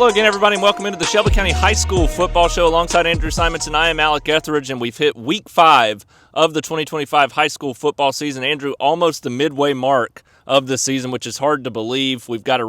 Hello again, everybody, and welcome into the Shelby County High School Football Show alongside Andrew Simonson. I am Alec Etheridge, and we've hit Week 5 of the 2025 high school football season. Andrew, almost the midway mark of the season, which is hard to believe. We've got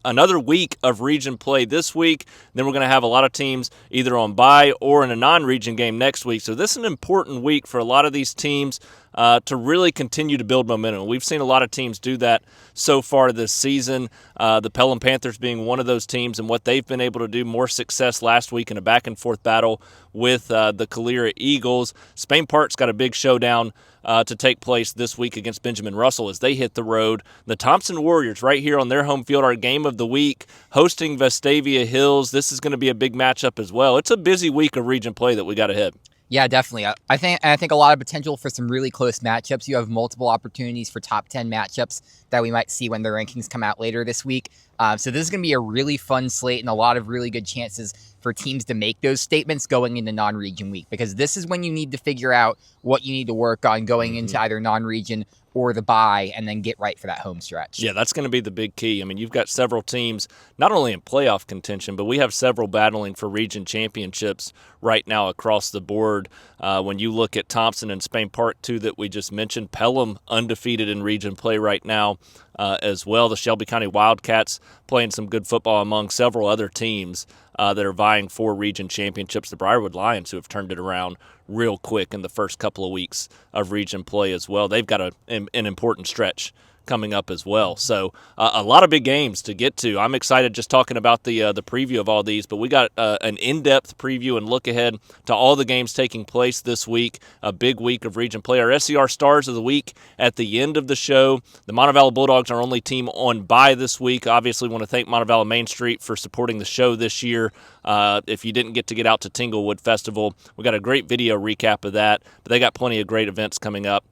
another week of region play this week. Then we're going to have a lot of teams either on bye or in a non-region game next week. So this is an important week for a lot of these teams to really continue to build momentum. We've seen a lot of teams do that so far this season. The Pelham Panthers being one of those teams, and what they've been able to do, more success last week in a back-and-forth battle with the Calera Eagles. Spain Park's got a big showdown to take place this week against Benjamin Russell as they hit the road. The Thompson Warriors right here on their home field, our game of the week, hosting Vestavia Hills. This is going to be a big matchup as well. It's a busy week of region play that we got ahead. Yeah, definitely. I think a lot of potential for some really close matchups. You have multiple opportunities for top 10 matchups that we might see when the rankings come out later this week. So this is going to be a really fun slate and a lot of really good chances for teams to make those statements going into non-region week, because this is when you need to figure out what you need to work on going into either non-region or the bye, and then get right for that home stretch. Yeah, that's going to be the big key. I mean, you've got several teams not only in playoff contention, but we have several battling for region championships right now across the board. When you look at Thompson and Spain Park, two that we just mentioned, Pelham undefeated in region play right now as well. The Shelby County Wildcats playing some good football among several other teams that are vying for region championships. The Briarwood Lions, who have turned it around real quick in the first couple of weeks of region play as well. They've got an important stretch coming up as well. So a lot of big games to get to. I'm excited just talking about the preview of all these, but we got an in-depth preview and look ahead to all the games taking place this week, a big week of region play. Our SCR Stars of the week at the end of the show. The Montevallo Bulldogs are our only team on bye this week. Obviously want to thank Montevallo Main Street for supporting the show this year. If you didn't get out to Tinglewood Festival, we got a great video recap of that, but they got plenty of great events coming up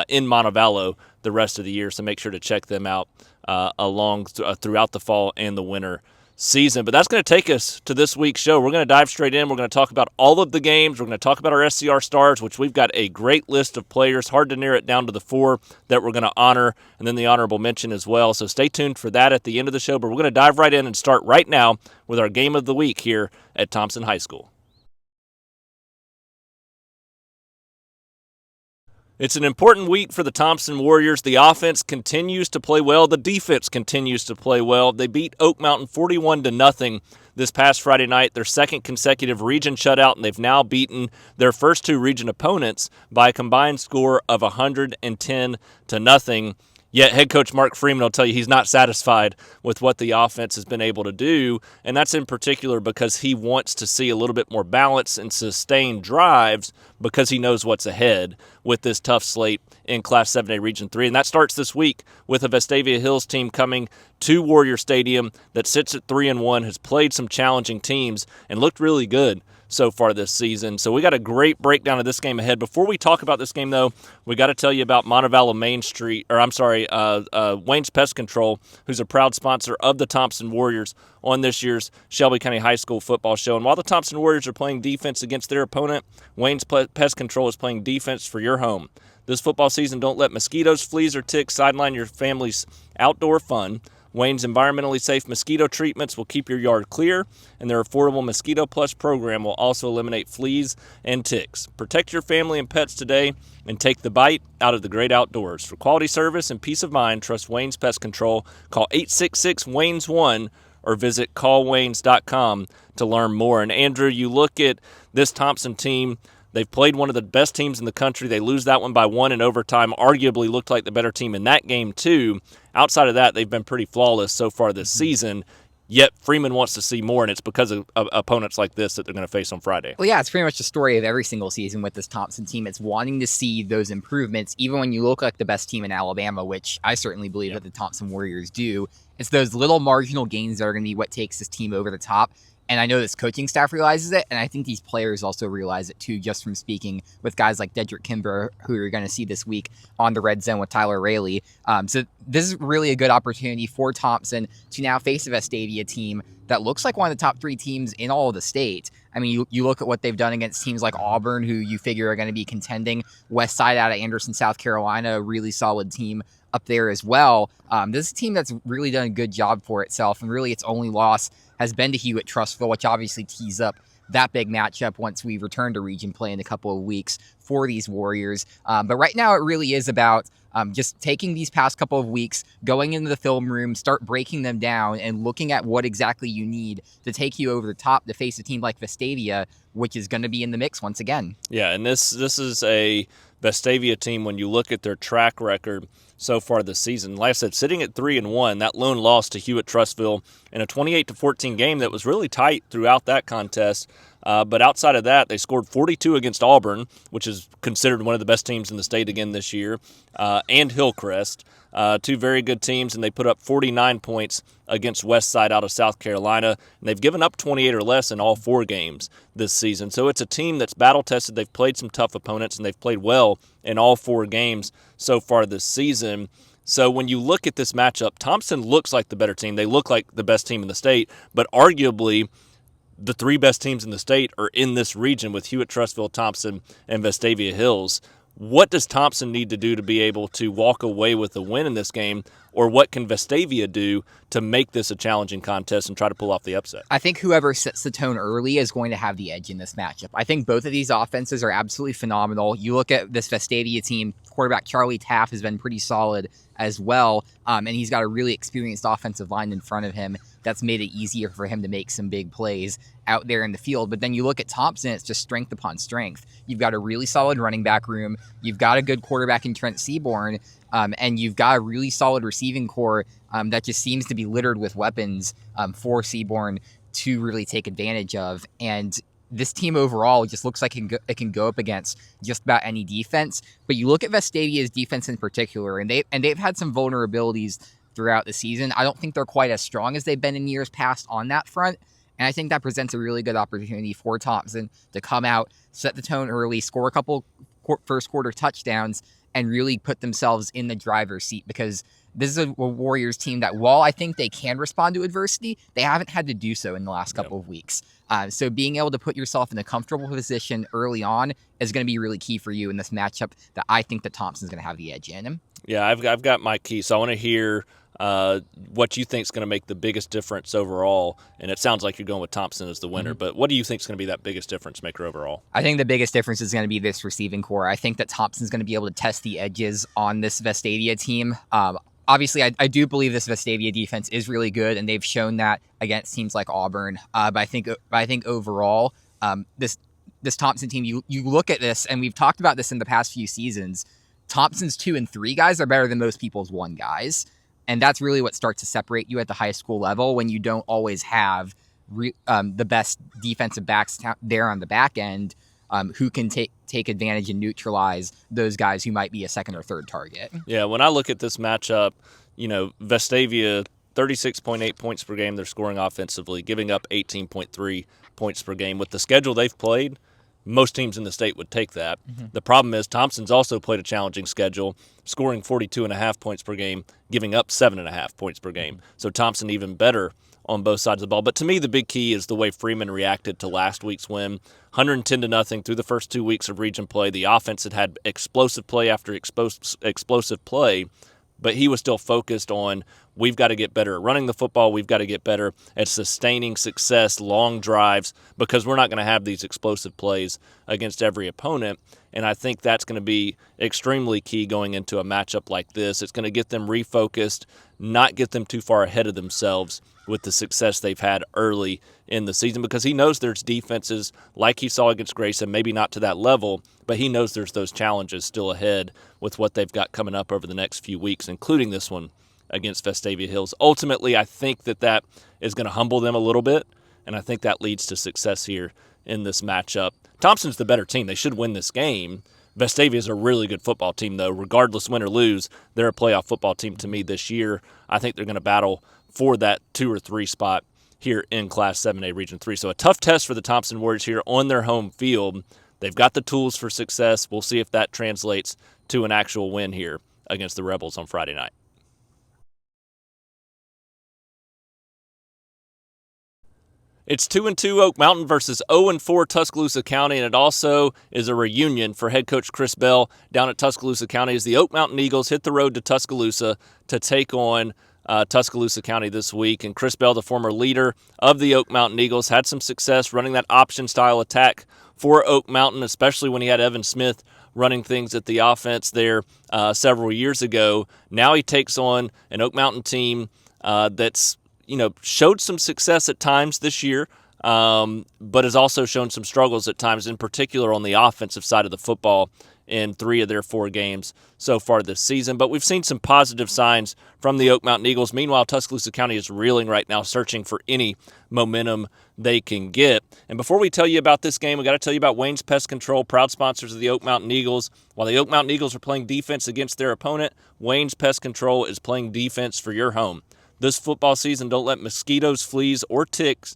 in Montevallo the rest of the year, so make sure to check them out throughout the fall and the winter season. But that's going to take us to this week's show. We're going to dive straight in. We're going to talk about all of the games. We're going to talk about our SCR Stars, which we've got a great list of players. Hard to narrow it down to the 4 that we're going to honor, and then the honorable mention as well. So stay tuned for that at the end of the show. But we're going to dive right in and start right now with our game of the week here at Thompson High School. It's an important week for the Thompson Warriors. The offense continues to play well. The defense continues to play well. They beat Oak Mountain 41-0 this past Friday night, their second consecutive region shutout, and they've now beaten their first 2 region opponents by a combined score of 110-0. Yet head coach Mark Freeman will tell you he's not satisfied with what the offense has been able to do, and that's in particular because he wants to see a little bit more balance and sustained drives because he knows what's ahead with this tough slate in Class 7A Region 3. And that starts this week with a Vestavia Hills team coming to Warrior Stadium that sits at 3-1, has played some challenging teams, and looked really good so far this season. So we got a great breakdown of this game ahead. Before we talk about this game, though, we got to tell you about Montevallo Wayne's Pest Control, who's a proud sponsor of the Thompson Warriors on this year's Shelby County High School Football Show. And while the Thompson Warriors are playing defense against their opponent, Wayne's Pest Control is playing defense for your home. This football season, don't let mosquitoes, fleas, or ticks sideline your family's outdoor fun. Wayne's environmentally safe mosquito treatments will keep your yard clear, and their affordable Mosquito Plus program will also eliminate fleas and ticks. Protect your family and pets today and take the bite out of the great outdoors. For quality service and peace of mind, trust Wayne's Pest Control. Call 866-WAYNES1 or visit callwaynes.com to learn more. And Andrew, you look at this Thompson team. They've played one of the best teams in the country. They lose that one by 1 in overtime. Arguably looked like the better team in that game, too. Outside of that, they've been pretty flawless so far this season. Yet Freeman wants to see more, and it's because of opponents like this that they're going to face on Friday. Well, yeah, it's pretty much the story of every single season with this Thompson team. It's wanting to see those improvements, even when you look like the best team in Alabama, which I certainly believe that the Thompson Warriors do. It's those little marginal gains that are going to be what takes this team over the top. And I know this coaching staff realizes it, and I think these players also realize it too, just from speaking with guys like Dedrick Kimber, who you're going to see this week on the Red Zone with Tyler Rayleigh. So this is really a good opportunity for Thompson to now face a Vestavia team that looks like one of the top 3 teams in all of the state. I mean, you look at what they've done against teams like Auburn, who you figure are going to be contending. Westside out of Anderson, South Carolina, a really solid team up there as well. This is a team that's really done a good job for itself, and really its only loss has been to Hewitt-Trussville, which obviously tees up that big matchup once we return to region play in a couple of weeks for these Warriors. But right now it really is about just taking these past couple of weeks, going into the film room, start breaking them down, and looking at what exactly you need to take you over the top to face a team like Vestavia, which is going to be in the mix once again. Yeah, and this is a Vestavia team, when you look at their track record so far this season, like I said, sitting at 3-1, that lone loss to Hewitt-Trussville in a 28-14 game that was really tight throughout that contest. But outside of that, they scored 42 against Auburn, which is considered one of the best teams in the state again this year, and Hillcrest, two very good teams, and they put up 49 points against Westside out of South Carolina, and they've given up 28 or less in all 4 games this season. So it's a team that's battle-tested. They've played some tough opponents, and they've played well in all 4 games so far this season. So when you look at this matchup, Thompson looks like the better team. They look like the best team in the state, but arguably the 3 best teams in the state are in this region with Hewitt-Trussville, Thompson, and Vestavia Hills. What does Thompson need to do to be able to walk away with a win in this game, or what can Vestavia do to make this a challenging contest and try to pull off the upset? I think whoever sets the tone early is going to have the edge in this matchup. I think both of these offenses are absolutely phenomenal. You look at this Vestavia team, quarterback Charlie Taff has been pretty solid as well, and he's got a really experienced offensive line in front of him that's made it easier for him to make some big plays out there in the field. But then you look at Thompson, it's just strength upon strength. You've got a really solid running back room. You've got a good quarterback in Trent Seaborn, and you've got a really solid receiving core that just seems to be littered with weapons for Seaborn to really take advantage of. And this team overall just looks like it can go up against just about any defense. But you look at Vestavia's defense in particular, and they've had some vulnerabilities throughout the season. I don't think they're quite as strong as they've been in years past on that front. And I think that presents a really good opportunity for Thompson to come out, set the tone early, score a couple first quarter touchdowns, and really put themselves in the driver's seat, because this is a Warriors team that, while I think they can respond to adversity, they haven't had to do so in the last couple of weeks. So being able to put yourself in a comfortable position early on is going to be really key for you in this matchup that I think that Thompson's going to have the edge in. Yeah, I've got my key, so I want to hear what you think is going to make the biggest difference overall. And it sounds like you're going with Thompson as the winner, but what do you think is going to be that biggest difference maker overall? I think the biggest difference is going to be this receiving core. I think that Thompson's going to be able to test the edges on this Vestavia team. Obviously, I do believe this Vestavia defense is really good, and they've shown that against teams like Auburn. But I think overall, this Thompson team, you look at this, and we've talked about this in the past few seasons. Thompson's 2 and 3 guys are better than most people's 1 guys. And that's really what starts to separate you at the high school level, when you don't always have the best defensive backs there on the back end who can take advantage and neutralize those guys who might be a second or third target. Yeah, when I look at this matchup, Vestavia, 36.8 points per game they're scoring offensively, giving up 18.3 points per game. With the schedule they've played, most teams in the state would take that. The problem is Thompson's also played a challenging schedule, scoring 42.5 points per game, giving up 7.5 points per game. So Thompson even better on both sides of the ball. But to me, the big key is the way Freeman reacted to last week's win. 110-0 through the first 2 weeks of region play. The offense had explosive play after explosive play, but he was still focused on, we've got to get better at running the football. We've got to get better at sustaining success, long drives, because we're not going to have these explosive plays against every opponent. And I think that's going to be extremely key going into a matchup like this. It's going to get them refocused, not get them too far ahead of themselves with the success they've had early in the season, because he knows there's defenses like he saw against Grayson, maybe not to that level, but he knows there's those challenges still ahead with what they've got coming up over the next few weeks, including this one against Vestavia Hills. Ultimately, I think that is going to humble them a little bit, and I think that leads to success here in this matchup. Thompson's the better team. They should win this game. Vestavia is a really good football team, though. Regardless, win or lose, they're a playoff football team to me this year. I think they're going to battle for that 2 or 3 spot here in Class 7A Region 3. So a tough test for the Thompson Warriors here on their home field. They've got the tools for success. We'll see if that translates to an actual win here against the Rebels on Friday night. It's 2-2 Oak Mountain versus 0-4 Tuscaloosa County, and it also is a reunion for head coach Chris Bell down at Tuscaloosa County as the Oak Mountain Eagles hit the road to Tuscaloosa to take on Tuscaloosa County this week. And Chris Bell, the former leader of the Oak Mountain Eagles, had some success running that option-style attack for Oak Mountain, especially when he had Evan Smith running things at the offense there several years ago. Now he takes on an Oak Mountain team that's showed some success at times this year, but has also shown some struggles at times, in particular on the offensive side of the football in 3 of their 4 games so far this season. But we've seen some positive signs from the Oak Mountain Eagles. Meanwhile, Tuscaloosa County is reeling right now, searching for any momentum they can get. And before we tell you about this game, we got to tell you about Wayne's Pest Control, proud sponsors of the Oak Mountain Eagles. While the Oak Mountain Eagles are playing defense against their opponent, Wayne's Pest Control is playing defense for your home. This football season, don't let mosquitoes, fleas, or ticks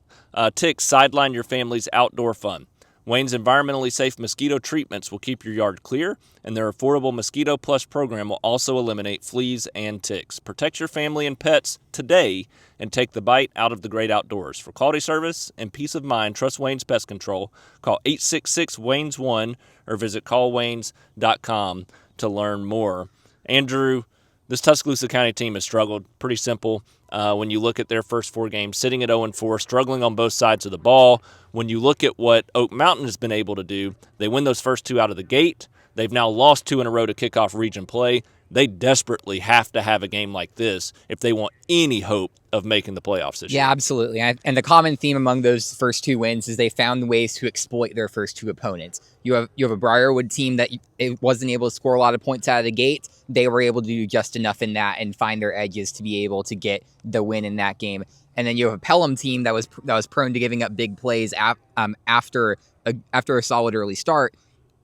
sideline your family's outdoor fun. Wayne's environmentally safe mosquito treatments will keep your yard clear, and their affordable Mosquito Plus program will also eliminate fleas and ticks. Protect your family and pets today and take the bite out of the great outdoors. For quality service and peace of mind, trust Wayne's Pest Control. Call 866-WAYNES-1 or visit callwaynes.com to learn more. Andrew, this Tuscaloosa County team has struggled. Pretty simple. When you look at their first 4 games, sitting at 0-4, struggling on both sides of the ball. When you look at what Oak Mountain has been able to do, they win those first 2 out of the gate. They've now lost 2 in a row to kick off region play. They desperately have to have a game like this if they want any hope of making the playoffs this year. Yeah, absolutely. And the common theme among those first 2 wins is they found ways to exploit their first 2 opponents. You have a Briarwood team that it wasn't able to score a lot of points out of the gate. They were able to do just enough in that and find their edges to be able to get the win in that game. And then you have a Pelham team that was prone to giving up big plays after a solid early start,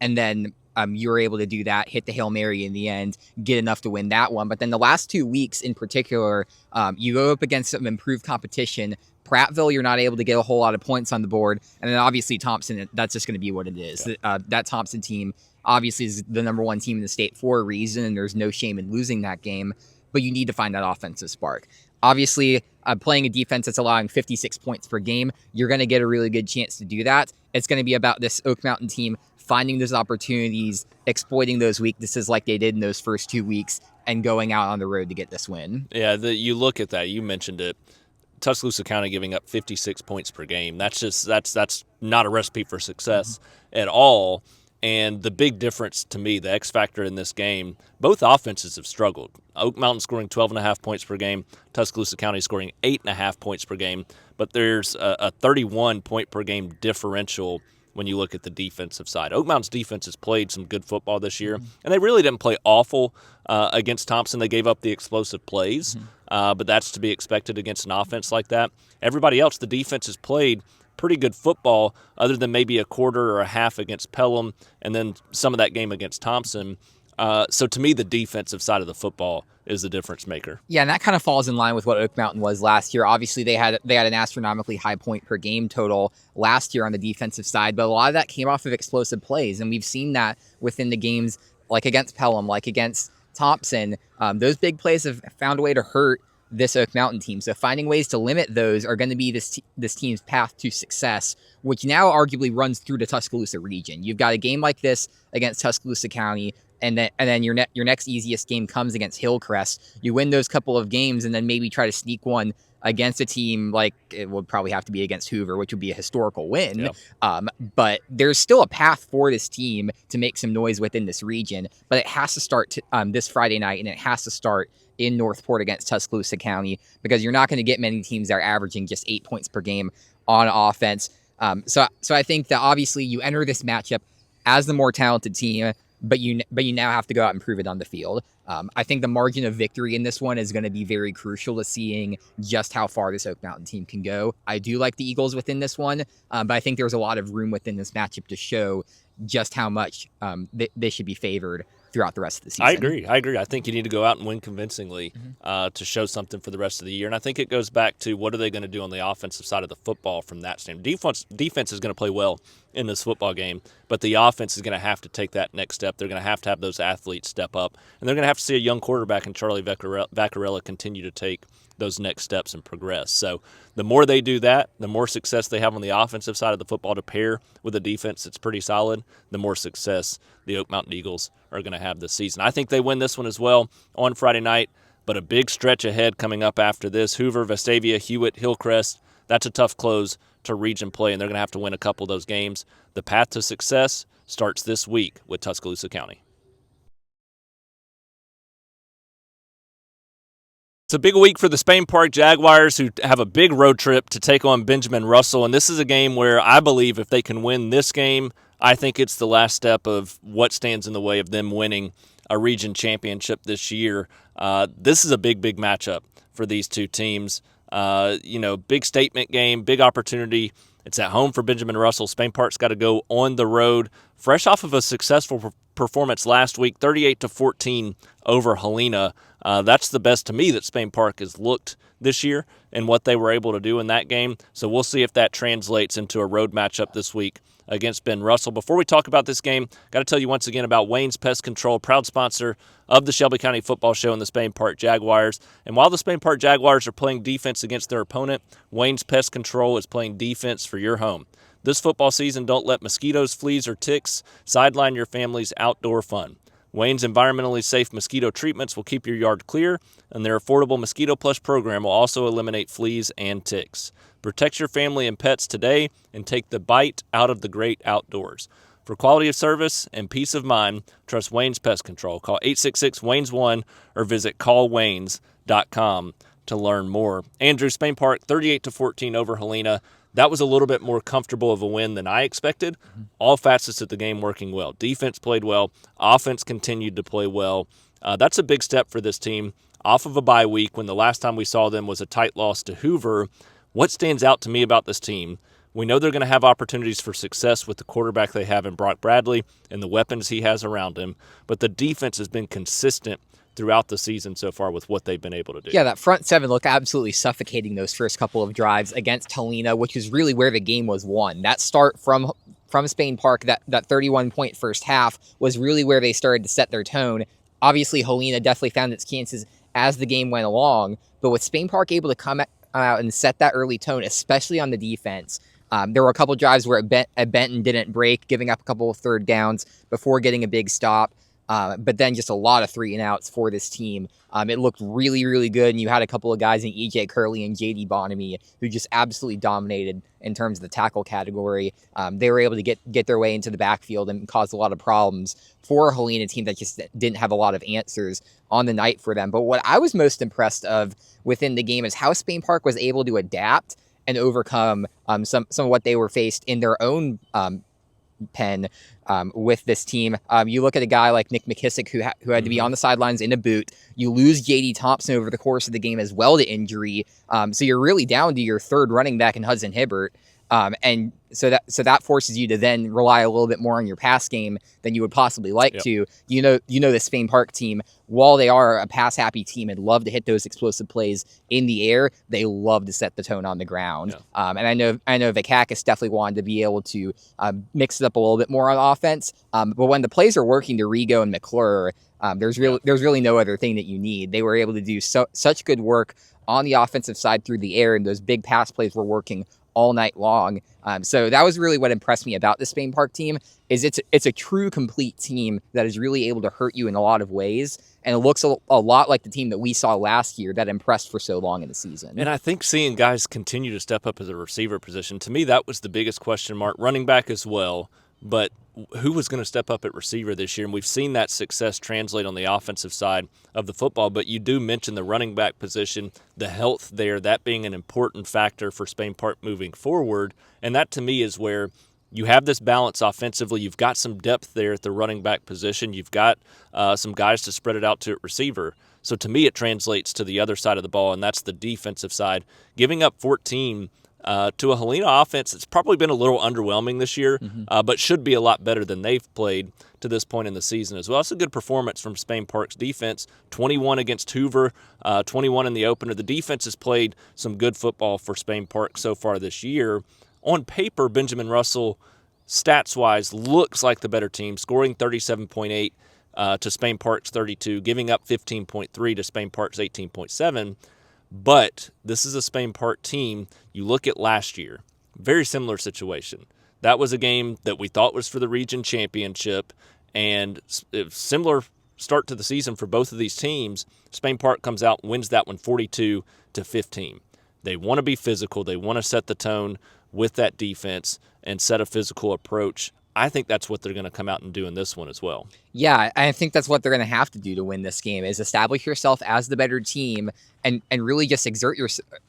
and then you were able to do that, hit the Hail Mary in the end, get enough to win that one. But then the last 2 weeks in particular, you go up against some improved competition. Prattville, you're not able to get a whole lot of points on the board. And then obviously Thompson, that's just going to be what it is. Yeah. That Thompson team obviously is the number 1 team in the state for a reason, and there's no shame in losing that game. But you need to find that offensive spark. Obviously, playing a defense that's allowing 56 points per game, you're going to get a really good chance to do that. It's going to be about this Oak Mountain team finding those opportunities, exploiting those weaknesses like they did in those first 2 weeks, and going out on the road to get this win. Yeah, you look at that. You mentioned it. Tuscaloosa County giving up 56 points per game. That's not a recipe for success at all. And the big difference to me, the X factor in this game, both offenses have struggled. Oak Mountain scoring 12.5 points per game, Tuscaloosa County scoring 8.5 points per game. But there's a 31 point per game differential when you look at the defensive side. Oak Mountain's defense has played some good football this year, and they really didn't play awful against Thompson. They gave up the explosive plays, but that's to be expected against an offense like that. Everybody else, the defense has played pretty good football other than maybe a quarter or a half against Pelham and then some of that game against Thompson. So to me, the defensive side of the football is the difference maker. Yeah, and that kind of falls in line with what Oak Mountain was last year. Obviously, they had an astronomically high point per game total last year on the defensive side, but a lot of that came off of explosive plays, and we've seen that within the games like against Pelham, like against Thompson. Those big plays have found a way to hurt this Oak Mountain team. So finding ways to limit those are going to be this team's path to success, which now arguably runs through the Tuscaloosa region. You've got a game like this against Tuscaloosa County, and then your next easiest game comes against Hillcrest. You win those couple of games, and then maybe try to sneak one against a team like it would probably have to be against Hoover, which would be a historical win. Yeah. But there's still a path for this team to make some noise within this region, but it has to start this Friday night, and it has to start in Northport against Tuscaloosa County, because you're not going to get many teams that are averaging just 8 points per game on offense. So I think that obviously you enter this matchup as the more talented team, but you now have to go out and prove it on the field. I think the margin of victory in this one is going to be very crucial to seeing just how far this Oak Mountain team can go. I do like the Eagles within this one, but I think there's a lot of room within this matchup to show just how much they should be favored throughout the rest of the season. I agree. I think you need to go out and win convincingly to show something for the rest of the year. And I think it goes back to what are they going to do on the offensive side of the football from that standpoint. Defense is going to play well in this football game, but the offense is going to have to take that next step. They're going to have those athletes step up, and they're going to have to see a young quarterback in Charlie Vaccarella continue to take those next steps and progress. So the more they do that, the more success they have on the offensive side of the football to pair with a defense that's pretty solid, the more success the Oak Mountain Eagles are going to have this season. I think they win this one as well on Friday night, but a big stretch ahead coming up after this. Hoover, Vestavia, Hewitt, Hillcrest. That's a tough close to region play, and they're going to have to win a couple of those games. The path to success starts this week with Tuscaloosa County. It's a big week for the Spain Park Jaguars, who have a big road trip to take on Benjamin Russell, and this is a game where I believe if they can win this game, I think it's the last step of what stands in the way of them winning a region championship this year. This is a big matchup for these two teams. Big statement game, big opportunity. It's at home for Benjamin Russell. Spain Park's got to go on the road, fresh off of a successful performance last week, 38-14 over Helena. That's the best to me that Spain Park has looked this year and what they were able to do in that game. So we'll see if that translates into a road matchup this week against Ben Russell. Before we talk about this game, got to tell you once again about Wayne's Pest Control, proud sponsor of the Shelby County Football Show and the Spain Park Jaguars. And while the Spain Park Jaguars are playing defense against their opponent, Wayne's Pest Control is playing defense for your home. This football season, don't let mosquitoes, fleas, or ticks sideline your family's outdoor fun. Wayne's environmentally safe mosquito treatments will keep your yard clear, and their affordable Mosquito Plus program will also eliminate fleas and ticks. Protect your family and pets today and take the bite out of the great outdoors. For quality of service and peace of mind, trust Wayne's Pest Control. Call 866-WAYNES-1 or visit callwaynes.com to learn more. Andrew, Spain Park, 38-14 over Helena. That was a little bit more comfortable of a win than I expected. All facets of the game working well. Defense played well. Offense continued to play well. That's a big step for this team off of a bye week when the last time we saw them was a tight loss to Hoover. What stands out to me about this team, we know they're going to have opportunities for success with the quarterback they have in Brock Bradley and the weapons he has around him, but the defense has been consistent throughout the season so far with what they've been able to do. Yeah, that front seven looked absolutely suffocating those first couple of drives against Helena, which is really where the game was won. That start from Spain Park, that 31-point first half, was really where they started to set their tone. Obviously, Helena definitely found its chances as the game went along, but with Spain Park able to come out and set that early tone, especially on the defense, there were a couple drives where Benton didn't break, giving up a couple of third downs before getting a big stop. But then just a lot of 3-and-outs for this team. It looked really, really good, and you had a couple of guys in E.J. Curley and J.D. Bonamy who just absolutely dominated in terms of the tackle category. They were able to get their way into the backfield and cause a lot of problems for a Helena team that just didn't have a lot of answers on the night for them. But what I was most impressed of within the game is how Spain Park was able to adapt and overcome some of what they were faced in their own pen with this team. You look at a guy like Nick McKissick who had to be on the sidelines in a boot. You lose J.D. Thompson over the course of the game as well to injury. So you're really down to your third running back in Hudson Hibbert. And so that forces you to then rely a little bit more on your pass game than you would possibly like to. You know the Spain Park team, while they are a pass-happy team and love to hit those explosive plays in the air, they love to set the tone on the ground. Yeah. And I know Vakakis definitely wanted to be able to mix it up a little bit more on offense. But when the plays are working to Rigo and McClure, there's really no other thing that you need. They were able to do such good work on the offensive side through the air, and those big pass plays were working all night long. So that was really what impressed me about the Spain Park team, is it's a true complete team that is really able to hurt you in a lot of ways. And it looks a lot like the team that we saw last year that impressed for so long in the season. And I think seeing guys continue to step up as a receiver position, to me, that was the biggest question mark. Running back as well, but who was going to step up at receiver this year? And we've seen that success translate on the offensive side of the football. But you do mention the running back position, the health there, that being an important factor for Spain Park moving forward. And that, to me, is where you have this balance offensively. You've got some depth there at the running back position. You've got some guys to spread it out to at receiver. So to me, it translates to the other side of the ball, and that's the defensive side. Giving up 14 to a Helena offense, it's probably been a little underwhelming this year, but should be a lot better than they've played to this point in the season as well. It's a good performance from Spain Park's defense. 21 against Hoover, 21 in the opener. The defense has played some good football for Spain Park so far this year. On paper, Benjamin Russell, stats-wise, looks like the better team, scoring 37.8 to Spain Park's 32, giving up 15.3 to Spain Park's 18.7. But this is a Spain Park team. You look at last year, very similar situation. That was a game that we thought was for the region championship, and similar start to the season for both of these teams. Spain Park comes out and wins that one 42-15. They want to be physical. They want to set the tone with that defense and set a physical approach. I think that's what they're going to come out and do in this one as well. Yeah, I think that's what they're going to have to do to win this game, is establish yourself as the better team and really just exert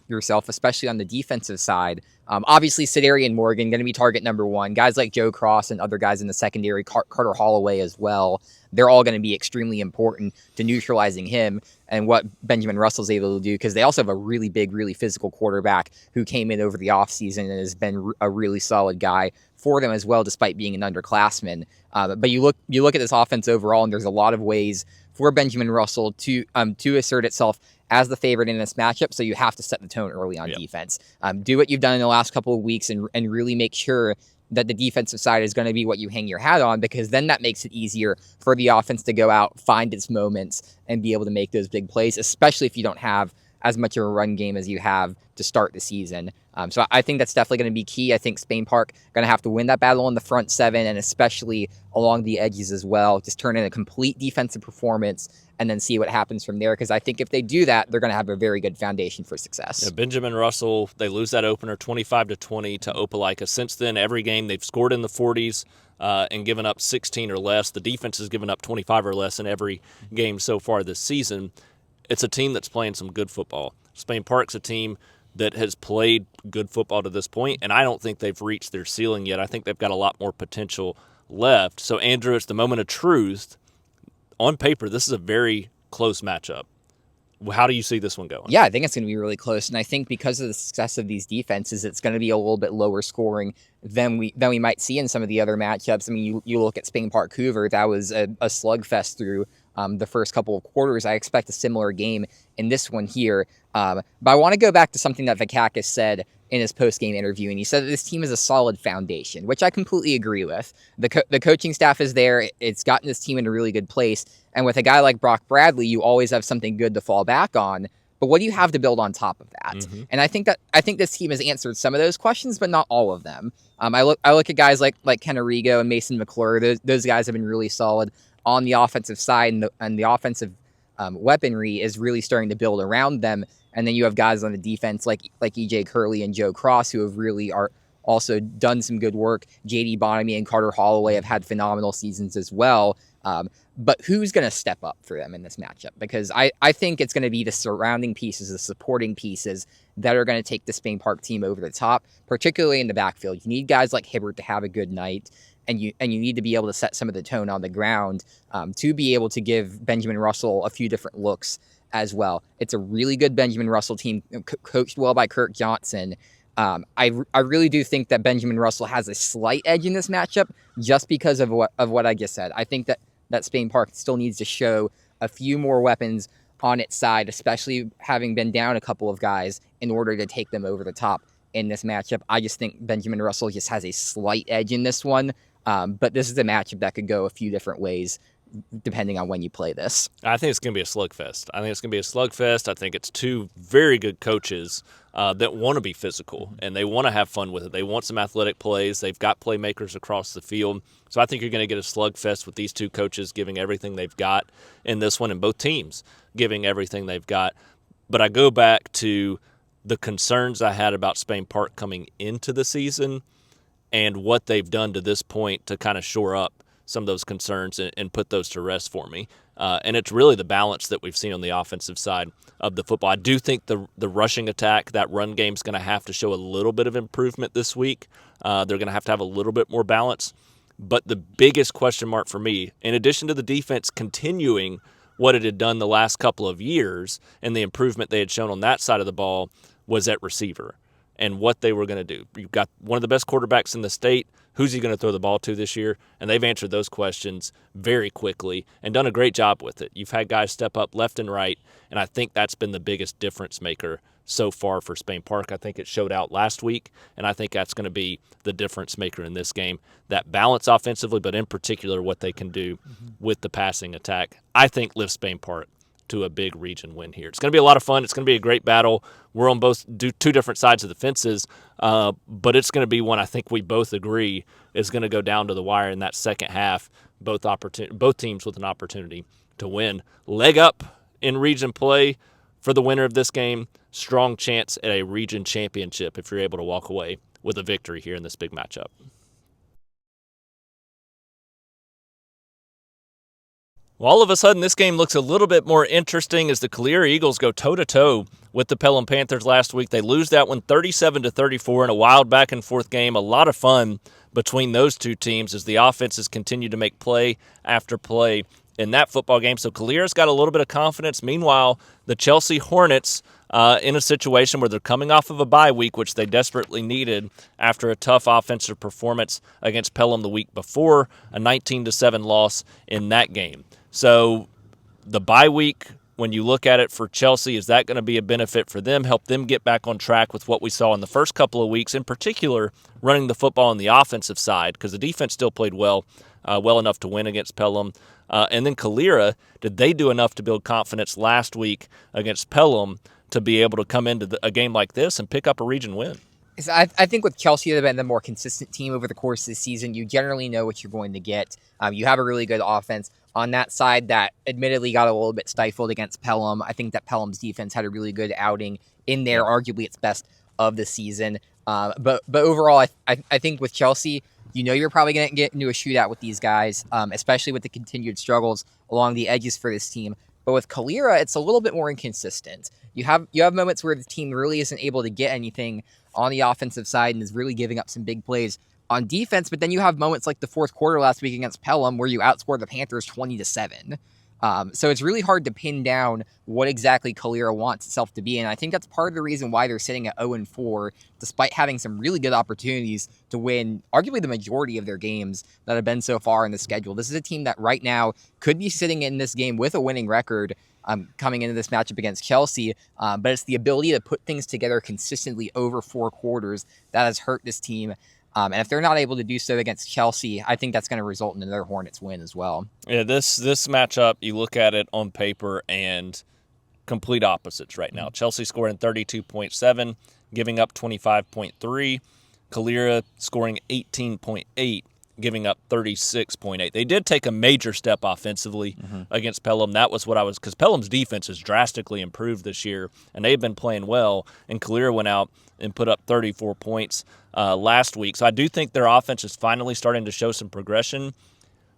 yourself, especially on the defensive side. Obviously, Sideri and Morgan going to be target number one. Guys like Joe Cross and other guys in the secondary, Carter Holloway as well, they're all going to be extremely important to neutralizing him and what Benjamin Russell's able to do, because they also have a really big, really physical quarterback who came in over the offseason and has been a really solid guy for them as well, despite being an underclassman. But you look at this offense overall, and there's a lot of ways for Benjamin Russell to assert itself as the favorite in this matchup. So you have to set the tone early on defense. Do what you've done in the last couple of weeks and really make sure that the defensive side is going to be what you hang your hat on, because then that makes it easier for the offense to go out, find its moments, and be able to make those big plays, especially if you don't have as much of a run game as you have to start the season. So I think that's definitely going to be key. I think Spain Park going to have to win that battle in the front seven, and especially along the edges as well. Just turn in a complete defensive performance and then see what happens from there, because I think if they do that, they're going to have a very good foundation for success. Yeah, Benjamin Russell, they lose that opener 25-20 to Opelika. Since then, every game they've scored in the 40s and given up 16 or less. The defense has given up 25 or less in every game so far this season. It's a team that's playing some good football. Spain Park's a team that has played good football to this point, and I don't think they've reached their ceiling yet. I think they've got a lot more potential left. So, Andrew, it's the moment of truth. On paper, this is a very close matchup. How do you see this one going? Yeah, I think it's going to be really close, and I think because of the success of these defenses, it's going to be a little bit lower scoring than we might see in some of the other matchups. I mean, you look at Spain Park Hoover, that was a slugfest through the first couple of quarters. I expect a similar game in this one here. But I want to go back to something that Vakakis said in his post-game interview, and he said that this team is a solid foundation, which I completely agree with. The coaching staff is there. It's gotten this team in a really good place. And with a guy like Brock Bradley, you always have something good to fall back on. But what do you have to build on top of that? Mm-hmm. And I think this team has answered some of those questions, but not all of them. I look at guys like Ken Arrigo and Mason McClure. Those guys have been really solid on the offensive side, and the offensive weaponry is really starting to build around them. And then you have guys on the defense like EJ Curley and Joe Cross, who have really are also done some good work. JD Bonamy and Carter Holloway have had phenomenal seasons as well. But who's going to step up for them in this matchup? Because I think it's going to be the surrounding pieces, the supporting pieces that are going to take the Spain Park team over the top, particularly in the backfield. You need guys like Hibbert to have a good night, and you need to be able to set some of the tone on the ground to be able to give Benjamin Russell a few different looks as well. It's a really good Benjamin Russell team, coached well by Kirk Johnson. I really do think that Benjamin Russell has a slight edge in this matchup just because of what I just said. I think that Spain Park still needs to show a few more weapons on its side, especially having been down a couple of guys, in order to take them over the top in this matchup. I just think Benjamin Russell just has a slight edge in this one, but this is a matchup that could go a few different ways depending on when you play this. I think it's going to be a slugfest. I think it's two very good coaches that want to be physical, and they want to have fun with it. They want some athletic plays. They've got playmakers across the field. So I think you're going to get a slugfest with these two coaches giving everything they've got in this one, and both teams giving everything they've got. But I go back to the concerns I had about Spain Park coming into the season and what they've done to this point to kind of shore up some of those concerns and put those to rest for me. And it's really the balance that we've seen on the offensive side of the football. I do think the rushing attack, that run game, is going to have to show a little bit of improvement this week. They're going to have a little bit more balance. But the biggest question mark for me, in addition to the defense continuing what it had done the last couple of years and the improvement they had shown on that side of the ball, was at receiver and what they were going to do. You've got one of the best quarterbacks in the state. Who's he going to throw the ball to this year? And they've answered those questions very quickly and done a great job with it. You've had guys step up left and right, and I think that's been the biggest difference maker so far for Spain Park. I think it showed out last week, and I think that's going to be the difference maker in this game. That balance offensively, but in particular what they can do with the passing attack, I think lifts Spain Park to a big region win here. It's going to be a lot of fun. It's going to be a great battle. We're on two different sides of the fences, but it's going to be one I think we both agree is going to go down to the wire in that second half. Both teams with an opportunity to win. Leg up in region play for the winner of this game. Strong chance at a region championship if you're able to walk away with a victory here in this big matchup. Well, all of a sudden, this game looks a little bit more interesting as the Calera Eagles go toe-to-toe with the Pelham Panthers last week. They lose that one 37-34 in a wild back-and-forth game. A lot of fun between those two teams as the offenses continue to make play after play in that football game. So Calera's got a little bit of confidence. Meanwhile, the Chelsea Hornets in a situation where they're coming off of a bye week, which they desperately needed after a tough offensive performance against Pelham the week before, a 19-7 loss in that game. So the bye week, when you look at it for Chelsea, is that going to be a benefit for them, help them get back on track with what we saw in the first couple of weeks, in particular running the football on the offensive side, because the defense still played well enough to win against Pelham. And then Calera, did they do enough to build confidence last week against Pelham to be able to come into a game like this and pick up a region win? I think with Chelsea, they've been the more consistent team over the course of the season. You generally know what you're going to get. You have a really good offense. On that side, that admittedly got a little bit stifled against Pelham. I think that Pelham's defense had a really good outing in there, arguably its best of the season. But overall, I think with Chelsea, you know you're probably going to get into a shootout with these guys, especially with the continued struggles along the edges for this team. But with Calera, it's a little bit more inconsistent. You have moments where the team really isn't able to get anything on the offensive side and is really giving up some big plays on defense, but then you have moments like the fourth quarter last week against Pelham where you outscore the Panthers 20-7. So it's really hard to pin down what exactly Calera wants itself to be, and I think that's part of the reason why they're sitting at 0-4, despite having some really good opportunities to win arguably the majority of their games that have been so far in the schedule. This is a team that right now could be sitting in this game with a winning record coming into this matchup against Chelsea, but it's the ability to put things together consistently over 4 quarters that has hurt this team. And if they're not able to do so against Chelsea, I think that's going to result in another Hornets win as well. Yeah, this matchup, you look at it on paper and complete opposites right now. Chelsea scoring 32.7, giving up 25.3. Calera scoring 18.8, giving up 36.8. They did take a major step offensively against Pelham. That was what I was, because Pelham's defense has drastically improved this year, and they've been playing well, and Calera went out and put up 34 points last week. So I do think their offense is finally starting to show some progression.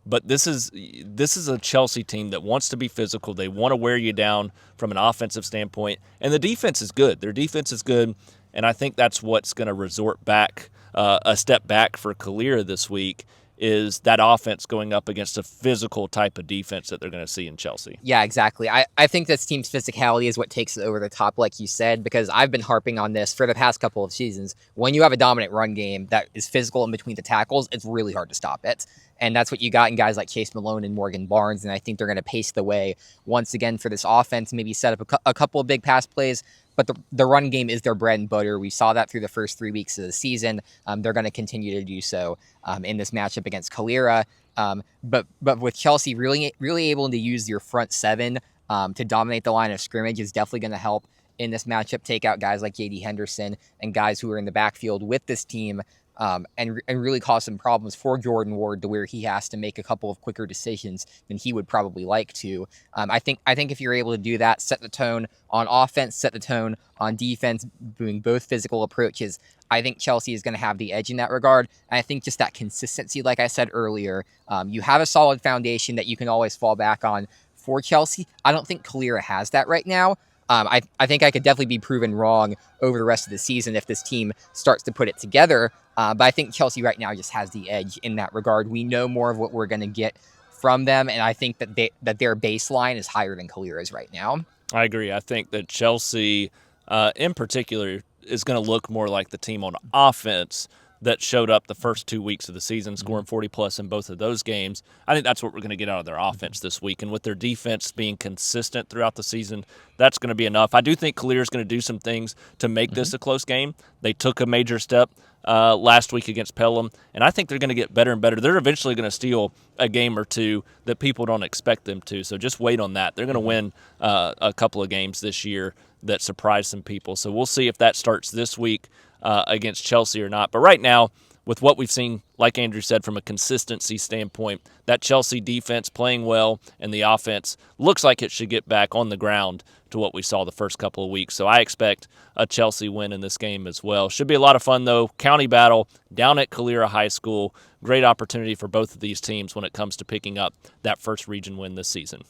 But this is a Chelsea team that wants to be physical. They want to wear you down from an offensive standpoint. And the defense is good. Their defense is good. And I think that's what's going to resort back, a step back for Calera this week, is that offense going up against a physical type of defense that they're going to see in Chelsea. Yeah, exactly. I think this team's physicality is what takes it over the top, like you said, because I've been harping on this for the past couple of seasons. When you have a dominant run game that is physical in between the tackles, it's really hard to stop it. And that's what you got in guys like Chase Malone and Morgan Barnes, and I think they're going to pace the way once again for this offense, maybe set up a couple of big pass plays, but the run game is their bread and butter. We saw that through the first 3 weeks of the season. They're going to continue to do so in this matchup against Calera. But with Chelsea really able to use your front seven to dominate the line of scrimmage is definitely going to help in this matchup. Take out guys like J.D. Henderson and guys who are in the backfield with this team. And really cause some problems for Jordan Ward to where he has to make a couple of quicker decisions than he would probably like to. I think if you're able to do that, set the tone on offense, set the tone on defense, doing both physical approaches, I think Chelsea is going to have the edge in that regard. And I think just that consistency, like I said earlier, you have a solid foundation that you can always fall back on for Chelsea. I don't think Calera has that right now. I think I could definitely be proven wrong over the rest of the season if this team starts to put it together. But I think Chelsea right now just has the edge in that regard. We know more of what we're going to get from them, and I think that their baseline is higher than Calera's right now. I agree. I think that Chelsea, in particular, is going to look more like the team on offense that showed up the first 2 weeks of the season, scoring 40-plus in both of those games. I think that's what we're going to get out of their offense this week. And with their defense being consistent throughout the season, that's going to be enough. I do think Calera is going to do some things to make this a close game. They took a major step last week against Pelham, and I think they're going to get better and better. They're eventually going to steal a game or two that people don't expect them to, so just wait on that. They're going to win a couple of games this year that surprise some people. So we'll see if that starts this week against Chelsea or not. But right now, with what we've seen, like Andrew said, from a consistency standpoint, that Chelsea defense playing well and the offense looks like it should get back on the ground to what we saw the first couple of weeks. So I expect a Chelsea win in this game as well. Should be a lot of fun, though. County battle down at Calera High School. Great opportunity for both of these teams when it comes to picking up that first region win this season.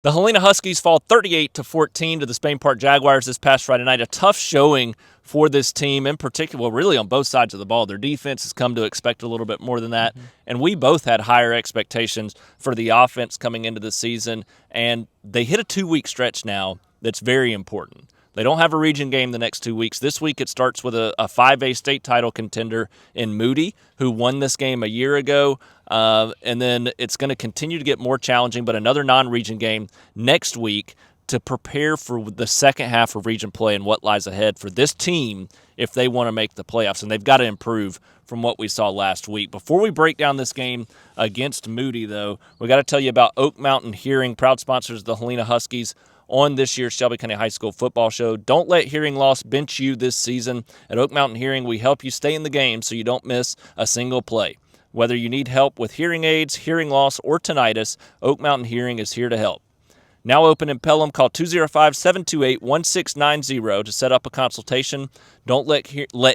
The Helena Huskies fall 38-14 to the Spain Park Jaguars this past Friday night. A tough showing for this team, in particular, well, really on both sides of the ball. Their defense has come to expect a little bit more than that, and we both had higher expectations for the offense coming into the season, and they hit a 2-week stretch now that's very important. They don't have a region game the next 2 weeks. This week it starts with a 5A state title contender in Moody, who won this game a year ago. And then it's going to continue to get more challenging, but another non-region game next week to prepare for the second half of region play and what lies ahead for this team if they want to make the playoffs. And they've got to improve from what we saw last week. Before we break down this game against Moody, though, we got to tell you about Oak Mountain Hearing, proud sponsors of the Helena Huskies on this year's Shelby County High School football show. Don't let hearing loss bench you this season. At Oak Mountain Hearing, we help you stay in the game so you don't miss a single play. Whether you need help with hearing aids, hearing loss, or tinnitus, Oak Mountain Hearing is here to help. Now open in Pelham, call 205-728-1690 to set up a consultation. Don't let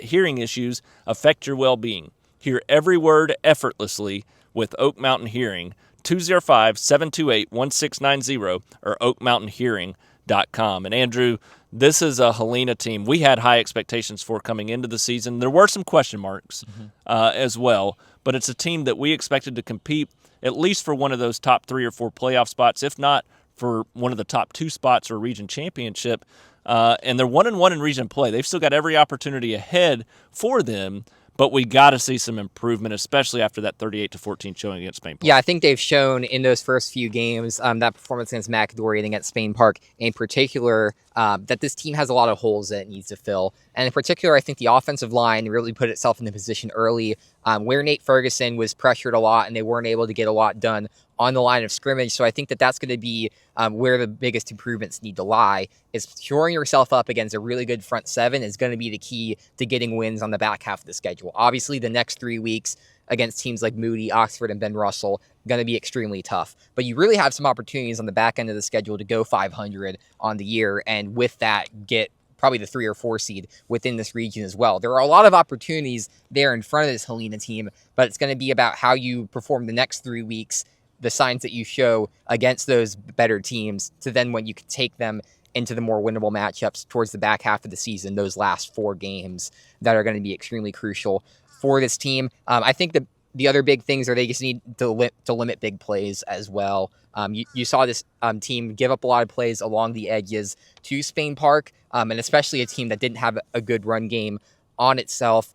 hearing issues affect your well-being. Hear every word effortlessly with Oak Mountain Hearing. 205-728-1690 or oakmountainhearing.com. And Andrew, this is a Helena team we had high expectations for coming into the season. There were some question marks as well, but it's a team that we expected to compete at least for one of those top 3 or 4 playoff spots, if not for one of the top 2 spots or region championship. And they're 1-1 in region play. They've still got every opportunity ahead for them, but we got to see some improvement, especially after that 38-14 showing against Spain Park. Yeah, I think they've shown in those first few games, that performance against McAdory and against Spain Park in particular, that this team has a lot of holes that it needs to fill. And in particular, I think the offensive line really put itself in the position early where Nate Ferguson was pressured a lot and they weren't able to get a lot done on the line of scrimmage. So I think that that's going to be where the biggest improvements need to lie. Is shoring yourself up against a really good front seven is going to be the key to getting wins on the back half of the schedule. Obviously, the next 3 weeks against teams like Moody, Oxford, and Ben Russell going to be extremely tough. But you really have some opportunities on the back end of the schedule to go 500 on the year, and with that, get probably the 3 or 4 seed within this region as well. There are a lot of opportunities there in front of this Helena team, but it's going to be about how you perform the next 3 weeks, the signs that you show against those better teams, to then when you can take them into the more winnable matchups towards the back half of the season, those last 4 games that are going to be extremely crucial for this team. I think the other big things are they just need to limit big plays as well. You saw this team give up a lot of plays along the edges to Spain Park, and especially a team that didn't have a good run game on itself.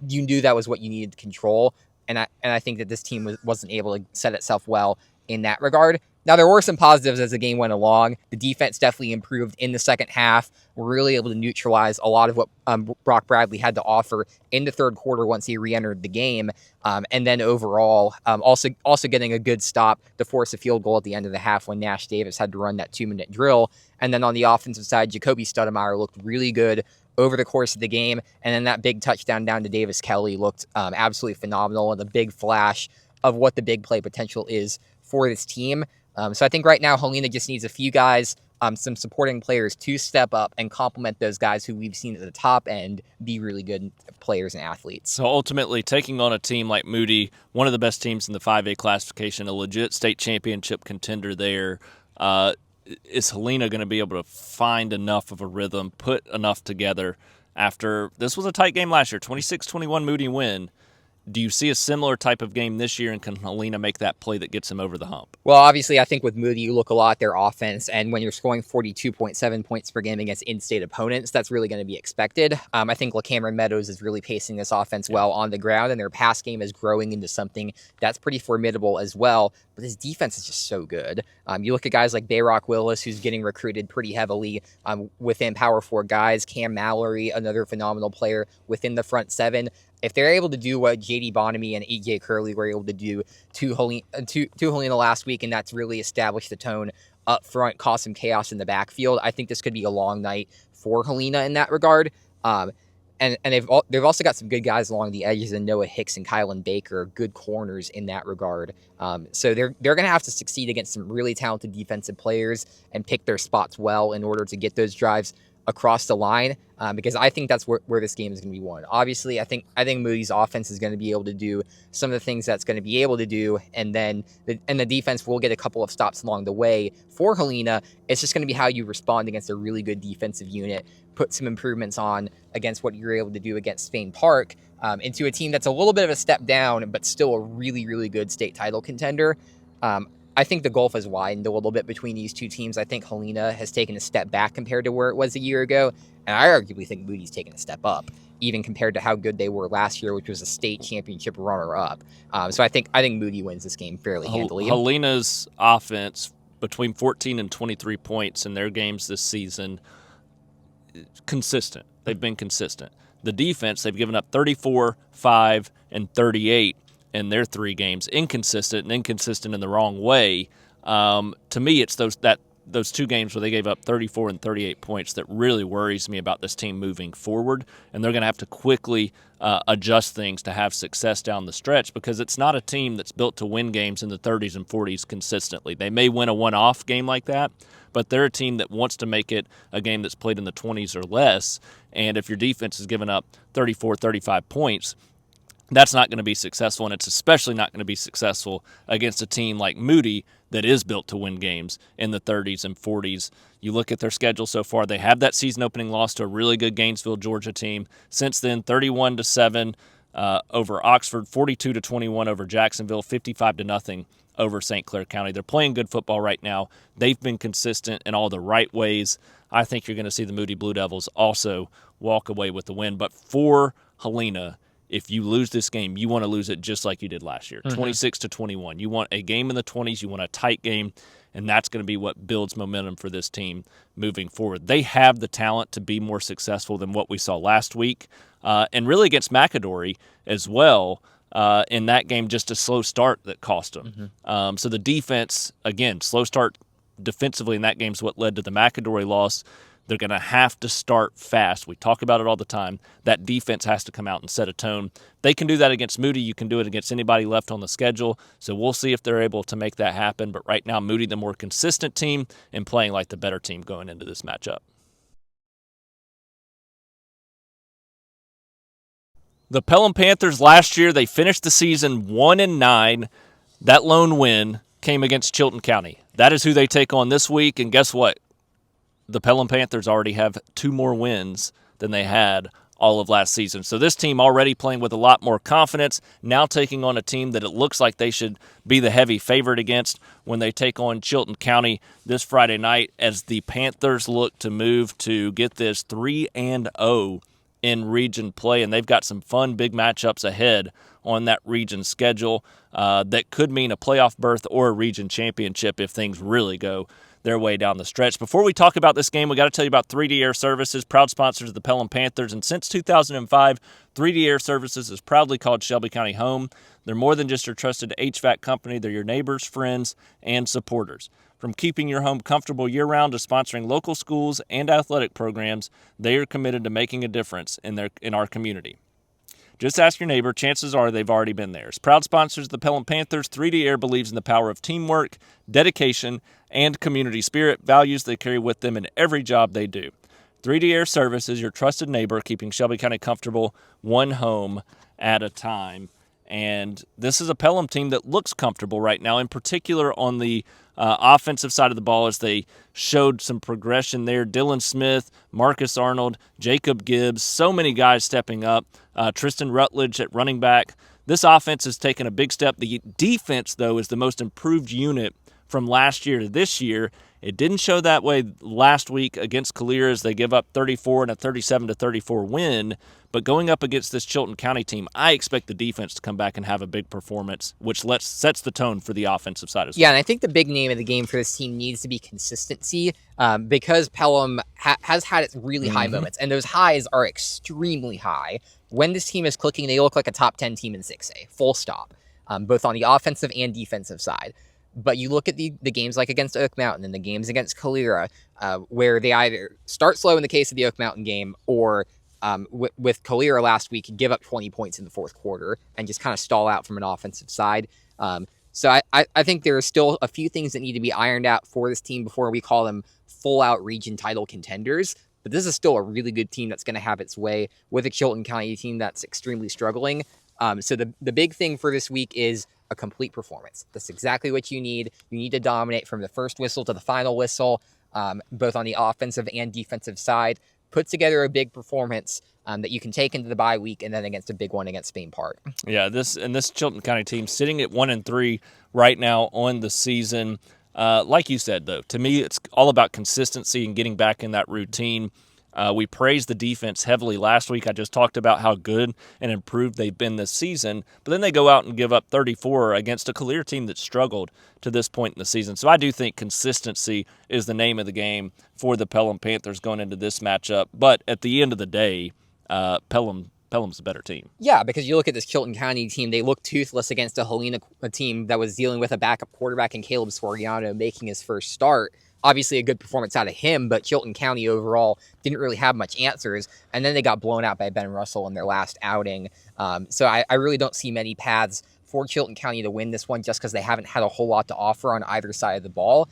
You knew that was what you needed to control, and I think that this team wasn't able to set itself well in that regard. Now, there were some positives as the game went along. The defense definitely improved in the second half. We're really able to neutralize a lot of what Brock Bradley had to offer in the third quarter once he re-entered the game. And then overall, also getting a good stop to force a field goal at the end of the half when Nash Davis had to run that 2-minute drill. And then on the offensive side, Jacoby Studemeyer looked really good over the course of the game. And then that big touchdown down to Davis Kelly looked absolutely phenomenal, and a big flash of what the big play potential is for this team. So I think right now Helena just needs a few guys, some supporting players to step up and complement those guys who we've seen at the top end be really good players and athletes. So ultimately, taking on a team like Moody, one of the best teams in the 5A classification, a legit state championship contender there, is Helena going to be able to find enough of a rhythm, put enough together after this was a tight game last year, 26-21 Moody win? Do you see a similar type of game this year, and can Helena make that play that gets him over the hump? Well, obviously, I think with Moody, you look a lot at their offense, and when you're scoring 42.7 points per game against in-state opponents, that's really going to be expected. I think LaCameron Meadows is really pacing this offense well on the ground, and their pass game is growing into something that's pretty formidable as well. But his defense is just so good. You look at guys like Bayrock Willis, who's getting recruited pretty heavily within Power 4 guys. Cam Mallory, another phenomenal player within the front seven. If they're able to do what J.D. Bonamy and E.J. Curley were able to do to Helena last week, and that's really established the tone up front, cause some chaos in the backfield, I think this could be a long night for Helena in that regard. And they've also got some good guys along the edges, and Noah Hicks and Kylan Baker, good corners in that regard. So they're going to have to succeed against some really talented defensive players and pick their spots well in order to get those drives across the line, because I think that's where this game is going to be won. Obviously, I think Moody's offense is going to be able to do some of the things that's going to be able to do, and then the defense will get a couple of stops along the way. For Helena, it's just going to be how you respond against a really good defensive unit, put some improvements on against what you're able to do against Spain Park, into a team that's a little bit of a step down, but still a really, really good state title contender. I think the gulf has widened a little bit between these two teams. I think Helena has taken a step back compared to where it was a year ago, and I arguably think Moody's taken a step up, even compared to how good they were last year, which was a state championship runner-up. So I think Moody wins this game fairly handily. Helena's offense, between 14 and 23 points in their games this season, consistent. They've been consistent. The defense, they've given up 34, 5, and 38 in their 3 games, inconsistent in the wrong way. To me, it's those 2 games where they gave up 34 and 38 points that really worries me about this team moving forward, and they're going to have to quickly adjust things to have success down the stretch, because it's not a team that's built to win games in the 30s and 40s consistently. They may win a one-off game like that, but they're a team that wants to make it a game that's played in the 20s or less, and if your defense is giving up 34, 35 points, that's not going to be successful, and it's especially not going to be successful against a team like Moody that is built to win games in the 30s and 40s. You look at their schedule so far, they have that season-opening loss to a really good Gainesville, Georgia team. Since then, 31-7 over Oxford, 42-21 over Jacksonville, 55-0 over St. Clair County. They're playing good football right now. They've been consistent in all the right ways. I think you're going to see the Moody Blue Devils also walk away with the win. But for Helena, if you lose this game, you want to lose it just like you did last year, 26-21. You want a game in the 20s. You want a tight game, and that's going to be what builds momentum for this team moving forward. They have the talent to be more successful than what we saw last week, and really against McAdory as well. In that game, just a slow start that cost them. So the defense, again, slow start defensively in that game is what led to the McAdory loss. They're going to have to start fast. We talk about it all the time. That defense has to come out and set a tone. They can do that against Moody. You can do it against anybody left on the schedule. So we'll see if they're able to make that happen. But right now, Moody, the more consistent team, and playing like the better team going into this matchup. The Pelham Panthers last year, they finished the season 1-9. That lone win came against Chilton County. That is who they take on this week. And guess what? The Pelham Panthers already have 2 more wins than they had all of last season. So this team already playing with a lot more confidence, now taking on a team that it looks like they should be the heavy favorite against when they take on Chilton County this Friday night, as the Panthers look to move to get this 3-0 in region play. And they've got some fun big matchups ahead on that region schedule that could mean a playoff berth or a region championship if things really go their way down the stretch. Before we talk about this game, we got to tell you about 3D Air Services, proud sponsors of the Pelham Panthers. And since 2005, 3D Air Services has proudly called Shelby County home. They're more than just your trusted HVAC company. They're your neighbors, friends, and supporters. From keeping your home comfortable year-round to sponsoring local schools and athletic programs, they are committed to making a difference in our community. Just ask your neighbor. Chances are they've already been there. As proud sponsors of the Pelham Panthers, 3D Air believes in the power of teamwork, dedication, and community spirit, values they carry with them in every job they do. 3D Air Service is your trusted neighbor, keeping Shelby County comfortable one home at a time. And this is a Pelham team that looks comfortable right now, in particular on the offensive side of the ball, as they showed some progression there. Dylan Smith, Marcus Arnold, Jacob Gibbs, so many guys stepping up. Tristan Rutledge at running back. This offense has taken a big step. The defense, though, is the most improved unit from last year to this year. It didn't show that way last week against Calera, as they give up 34 and a 37-34 win. But going up against this Chilton County team, I expect the defense to come back and have a big performance, which sets the tone for the offensive side as well. Yeah, and I think the big name of the game for this team needs to be consistency, because Pelham has had its really high moments, and those highs are extremely high. When this team is clicking, they look like a top 10 team in 6A, full stop, both on the offensive and defensive side. But you look at the games like against Oak Mountain and the games against Calera, where they either start slow in the case of the Oak Mountain game, or with Calera last week, give up 20 points in the fourth quarter and just kind of stall out from an offensive side. So I think there are still a few things that need to be ironed out for this team before we call them full-out region title contenders. But this is still a really good team that's going to have its way with a Chilton County team that's extremely struggling. So the big thing for this week is a complete performance. That's exactly what you need. You need to dominate from the first whistle to the final whistle, both on the offensive and defensive side. Put together a big performance that you can take into the bye week, and then against a big one against Spain Park. Yeah, this Chilton County team sitting at 1-3 right now on the season. Like you said, though, to me, it's all about consistency and getting back in that routine. We praised the defense heavily last week. I just talked about how good and improved they've been this season. But then they go out and give up 34 against a Calera team that struggled to this point in the season. So I do think consistency is the name of the game for the Pelham Panthers going into this matchup. But at the end of the day, Pelham's a better team. Yeah, because you look at this Chilton County team, they look toothless against a Helena team that was dealing with a backup quarterback in Caleb Soriano making his first start. Obviously a good performance out of him, but Chilton County overall didn't really have much answers. And then they got blown out by Ben Russell in their last outing. So I really don't see many paths for Chilton County to win this one just because they haven't had a whole lot to offer on either side of the ball.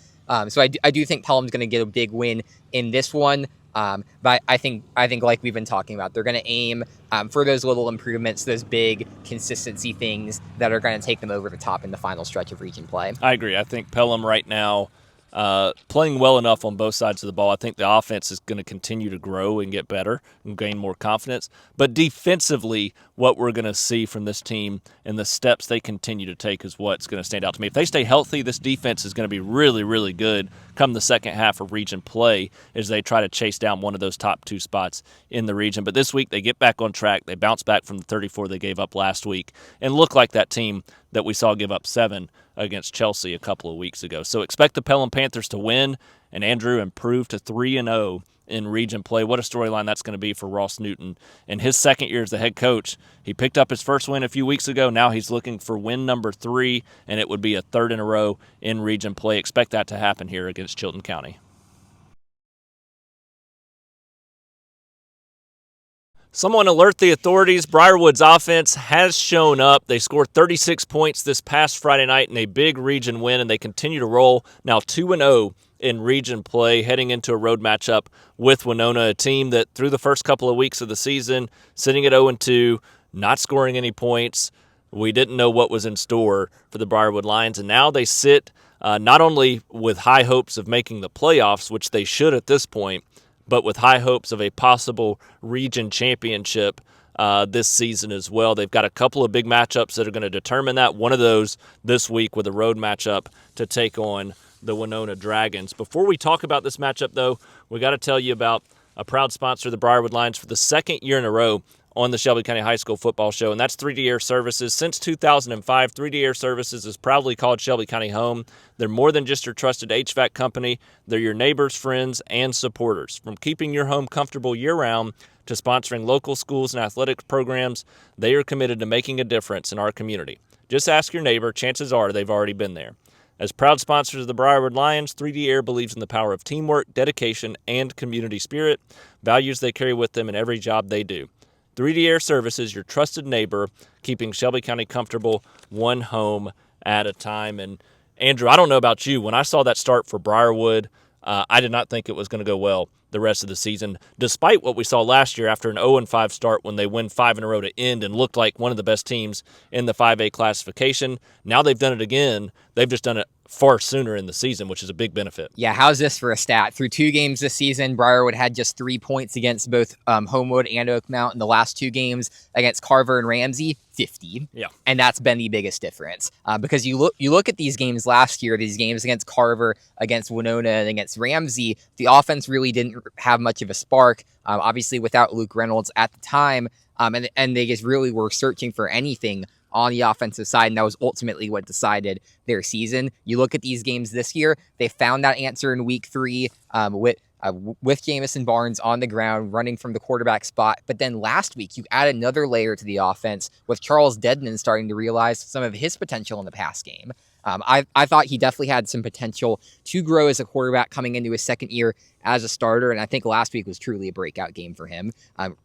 So I do think Pelham's going to get a big win in this one. But I think like we've been talking about, they're going to aim for those little improvements, those big consistency things that are going to take them over the top in the final stretch of region play. I agree. I think Pelham right now, playing well enough on both sides of the ball. I think the offense is going to continue to grow and get better and gain more confidence. But defensively, what we're going to see from this team and the steps they continue to take is what's going to stand out to me. If they stay healthy, this defense is going to be really, really good come the second half of region play as they try to chase down one of those top two spots in the region. But this week, they get back on track. They bounce back from the 34 they gave up last week and look like that team that we saw give up 7 against Chelsea a couple of weeks ago. So expect the Pelham Panthers to win and Andrew improve to 3-0 in region play. What a storyline that's going to be for Ross Newton. In his second year as the head coach, he picked up his first win a few weeks ago. Now he's looking for win number 3, and it would be a third in a row in region play. Expect that to happen here against Chilton County. Someone alert the authorities. Briarwood's offense has shown up. They scored 36 points this past Friday night in a big region win, and they continue to roll. Now 2-0 in region play, heading into a road matchup with Wenonah, a team that through the first couple of weeks of the season, sitting at 0-2, not scoring any points. We didn't know what was in store for the Briarwood Lions, and now they sit not only with high hopes of making the playoffs, which they should at this point, but with high hopes of a possible region championship this season as well. They've got a couple of big matchups that are going to determine that. One of those this week with a road matchup to take on the Wenonah Dragons. Before we talk about this matchup, though, we got to tell you about a proud sponsor of the Briarwood Lions for the second year in a row on the Shelby County High School Football Show, and that's 3D Air Services. Since 2005, 3D Air Services has proudly called Shelby County home. They're more than just your trusted HVAC company. They're your neighbors, friends, and supporters. From keeping your home comfortable year-round to sponsoring local schools and athletic programs, they are committed to making a difference in our community. Just ask your neighbor. Chances are they've already been there. As proud sponsors of the Briarwood Lions, 3D Air believes in the power of teamwork, dedication, and community spirit, values they carry with them in every job they do. 3D Air Services, your trusted neighbor, keeping Shelby County comfortable one home at a time. And Andrew, I don't know about you. When I saw that start for Briarwood, I did not think it was going to go well the rest of the season, despite what we saw last year after an 0-5 start when they win 5 in a row to end and looked like one of the best teams in the 5A classification. Now they've done it again. They've just done it far sooner in the season, which is a big benefit. Yeah, how's this for a stat? Through 2 games this season, Briarwood had just 3 points against both Homewood and Oak Mountain. The last 2 games against Carver and Ramsey, 50. Yeah. And that's been the biggest difference. Because you look at these games last year, these games against Carver, against Wenonah, and against Ramsey, the offense really didn't have much of a spark, obviously without Luke Reynolds at the time, and they just really were searching for anything on the offensive side, and that was ultimately what decided their season. You look at these games this year, they found that answer in week 3 with with Jamison Barnes on the ground, running from the quarterback spot. But then last week, you add another layer to the offense with Charles Dedman starting to realize some of his potential in the pass game. I thought he definitely had some potential to grow as a quarterback coming into his second year as a starter, and I think last week was truly a breakout game for him,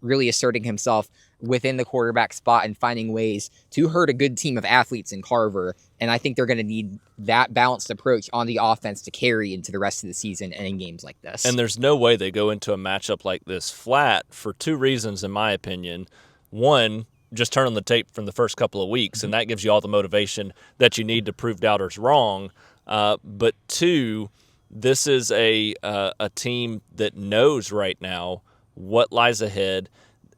really asserting himself within the quarterback spot and finding ways to hurt a good team of athletes in Carver. And I think they're going to need that balanced approach on the offense to carry into the rest of the season and in games like this. And there's no way they go into a matchup like this flat for two reasons, in my opinion. One, just turn on the tape from the first couple of weeks, and that gives you all the motivation that you need to prove doubters wrong. But two, this is a team that knows right now what lies ahead,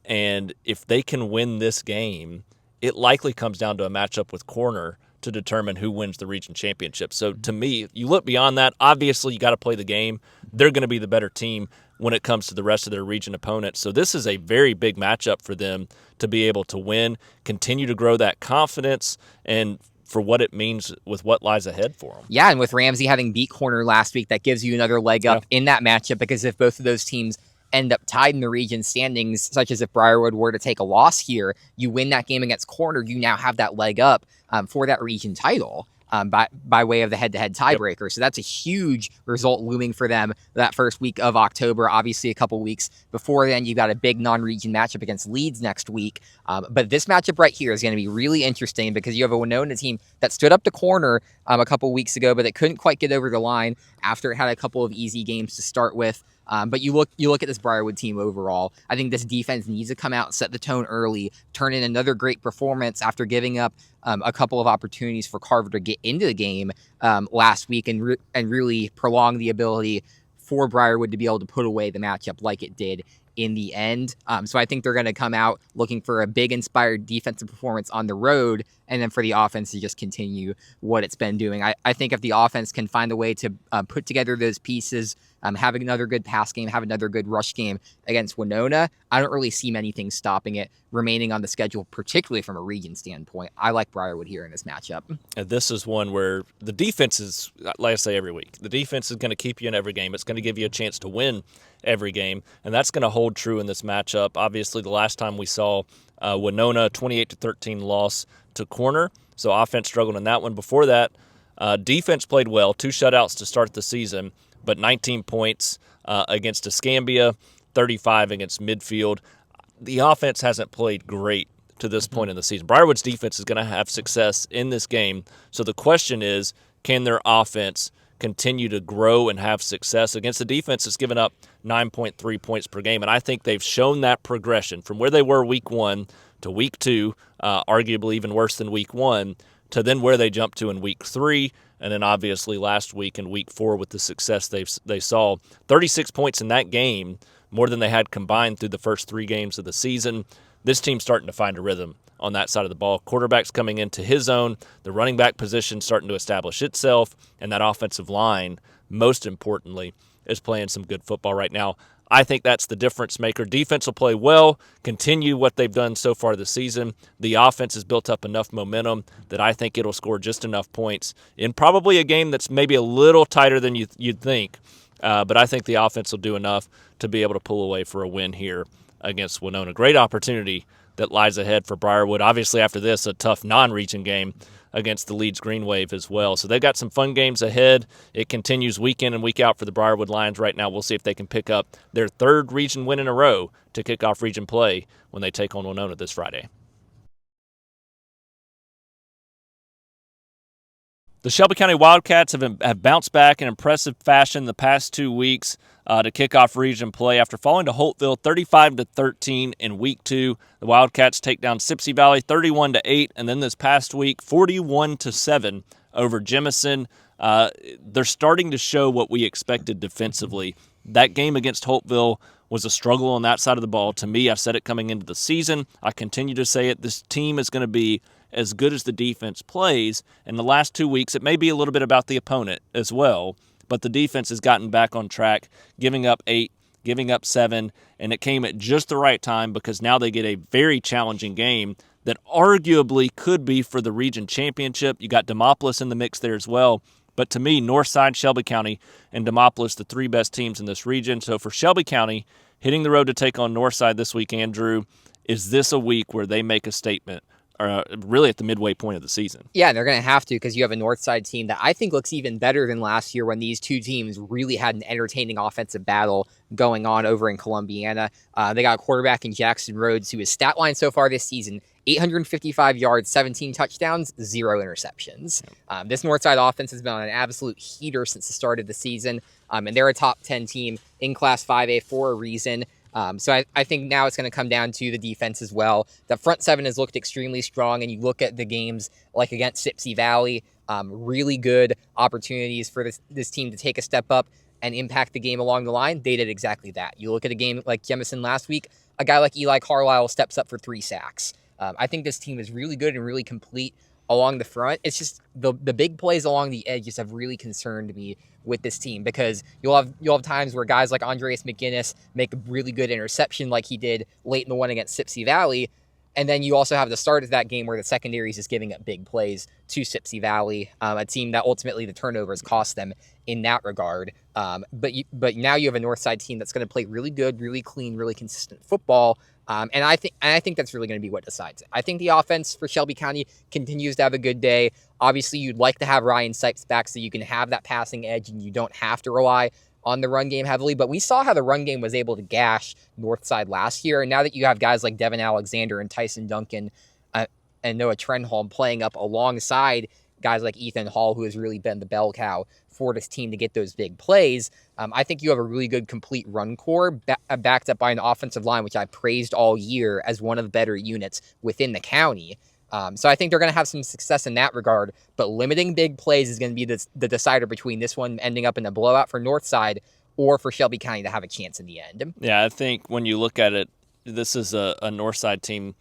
and if they can win this game, it likely comes down to a matchup with Corner to determine who wins the region championship. So to me, you look beyond that, obviously you got to play the game. They're going to be the better team when it comes to the rest of their region opponents. So this is a very big matchup for them to be able to win, continue to grow that confidence, and for what it means with what lies ahead for them. Yeah, and with Ramsey having beat Corner last week, that gives you another leg up in that matchup, because if both of those teams end up tied in the region standings, such as if Briarwood were to take a loss here, you win that game against Corner, you now have that leg up for that region title by way of the head-to-head tiebreaker. Yep. So that's a huge result looming for them that first week of October. Obviously, a couple weeks before then, you've got a big non-region matchup against Leeds next week. But this matchup right here is going to be really interesting, because you have a Wenonah team that stood up to Corner a couple weeks ago, but it couldn't quite get over the line after it had a couple of easy games to start with. But you look at this Briarwood team overall. I think this defense needs to come out, set the tone early, turn in another great performance after giving up a couple of opportunities for Carver to get into the game last week, and really prolong the ability for Briarwood to be able to put away the matchup like it did in the end. So I think they're going to come out looking for a big inspired defensive performance on the road, and then for the offense to just continue what it's been doing. I think if the offense can find a way to put together those pieces, have another good pass game, have another good rush game against Wenonah, I don't really see many things stopping it remaining on the schedule, particularly from a region standpoint. I like Briarwood here in this matchup. And this is one where the defense is, like I say every week, the defense is going to keep you in every game. It's going to give you a chance to win every game, and that's going to hold true in this matchup. Obviously, the last time we saw Wenonah 28-13 loss to Corner, so offense struggled in that one. Before that, defense played well, 2 shutouts to start the season, but 19 points against Escambia, 35 against Midfield. The offense hasn't played great to this point in the season. Briarwood's defense is going to have success in this game, so the question is, can their offense continue to grow and have success against a defense that's given up 9.3 points per game? And I think they've shown that progression from where they were week 1 to week 2, arguably even worse than week 1, to then where they jumped to in week 3, and then obviously last week in week 4 with the success they saw. 36 points in that game, more than they had combined through the first 3 games of the season. This team's starting to find a rhythm on that side of the ball. Quarterback's coming into his own, the running back position starting to establish itself, and that offensive line, most importantly, is playing some good football right now. I think that's the difference maker. Defense will play well, continue what they've done so far this season. The offense has built up enough momentum that I think it'll score just enough points in probably a game that's maybe a little tighter than you'd think. But I think the offense will do enough to be able to pull away for a win here against Wenonah. Great opportunity that lies ahead for Briarwood. Obviously, after this, a tough non-region game against the Leeds Green Wave as well. So they've got some fun games ahead. It continues week in and week out for the Briarwood Lions right now. We'll see if they can pick up their 3rd region win in a row to kick off region play when they take on Wenonah this Friday. The Shelby County Wildcats have bounced back in impressive fashion the past 2 weeks to kick off region play. After falling to Holtville 35-13 in week 2, the Wildcats take down Sipsey Valley 31-8, and then this past week 41-7 over Jemison. They're starting to show what we expected defensively. That game against Holtville was a struggle on that side of the ball. To me, I said it coming into the season. I continue to say it. This team is going to be as good as the defense plays. In the last 2 weeks, it may be a little bit about the opponent as well, but the defense has gotten back on track, giving up 8, giving up 7, and it came at just the right time because now they get a very challenging game that arguably could be for the region championship. You got Demopolis in the mix there as well, But to me, Northside, Shelby County, and Demopolis, the three best teams in this region. So for Shelby County, hitting the road to take on Northside this week, Andrew, is this a week where they make a statement, really at the midway point of the season? Yeah, they're going to have to, because you have a Northside team that I think looks even better than last year when these two teams really had an entertaining offensive battle going on over in Columbiana. They got a quarterback in Jackson Rhodes, who his stat line so far this season, 855 yards, 17 touchdowns, 0 interceptions. This Northside offense has been on an absolute heater since the start of the season, and they're a top 10 team in Class 5A for a reason. So I think now it's going to come down to the defense as well. The front seven has looked extremely strong, and you look at the games like against Sipsey Valley, really good opportunities for this team to take a step up and impact the game along the line. They did exactly that. You look at a game like Jemison last week, a guy like Eli Carlisle steps up for 3 sacks. I think this team is really good and really complete along the front. It's just the big plays along the edges have really concerned me with this team, because you'll have times where guys like Andreas McGinnis make a really good interception like he did late in the one against Sipsey Valley, and then you also have the start of that game where the secondary is just giving up big plays to Sipsey Valley, a team that ultimately the turnovers cost them in that regard. But now you have a Northside team that's going to play really good, really clean, really consistent football. And I think that's really going to be what decides it. I think the offense for Shelby County continues to have a good day. Obviously, you'd like to have Ryan Sipes back so you can have that passing edge and you don't have to rely on the run game heavily. But we saw how the run game was able to gash Northside last year. And now that you have guys like Devin Alexander and Tyson Duncan and Noah Trenholm playing up alongside guys like Ethan Hall, who has really been the bell cow for this team to get those big plays, I think you have a really good complete run core backed up by an offensive line, which I praised all year as one of the better units within the county. So I think they're going to have some success in that regard, but limiting big plays is going to be the decider between this one ending up in a blowout for Northside or for Shelby County to have a chance in the end. Yeah, I think when you look at it, this is a Northside team.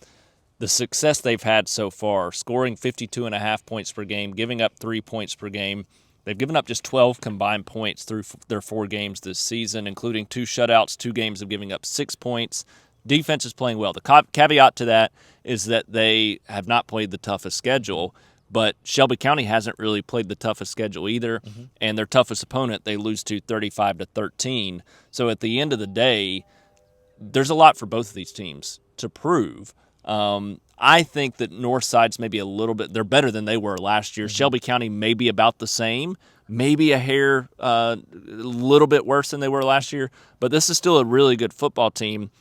The success they've had so far, scoring 52.5 points per game, giving up 3 points per game. They've given up just 12 combined points through their 4 games this season, including 2 shutouts, 2 games of giving up 6 points. Defense is playing well. The caveat to that is that they have not played the toughest schedule, but Shelby County hasn't really played the toughest schedule either, and their toughest opponent they lose to 35-13. So at the end of the day, there's a lot for both of these teams to prove. I think that Northside's maybe a little bit – they're better than they were last year. Shelby County may be about the same, maybe a hair a little bit worse than they were last year, but this is still a really good football team,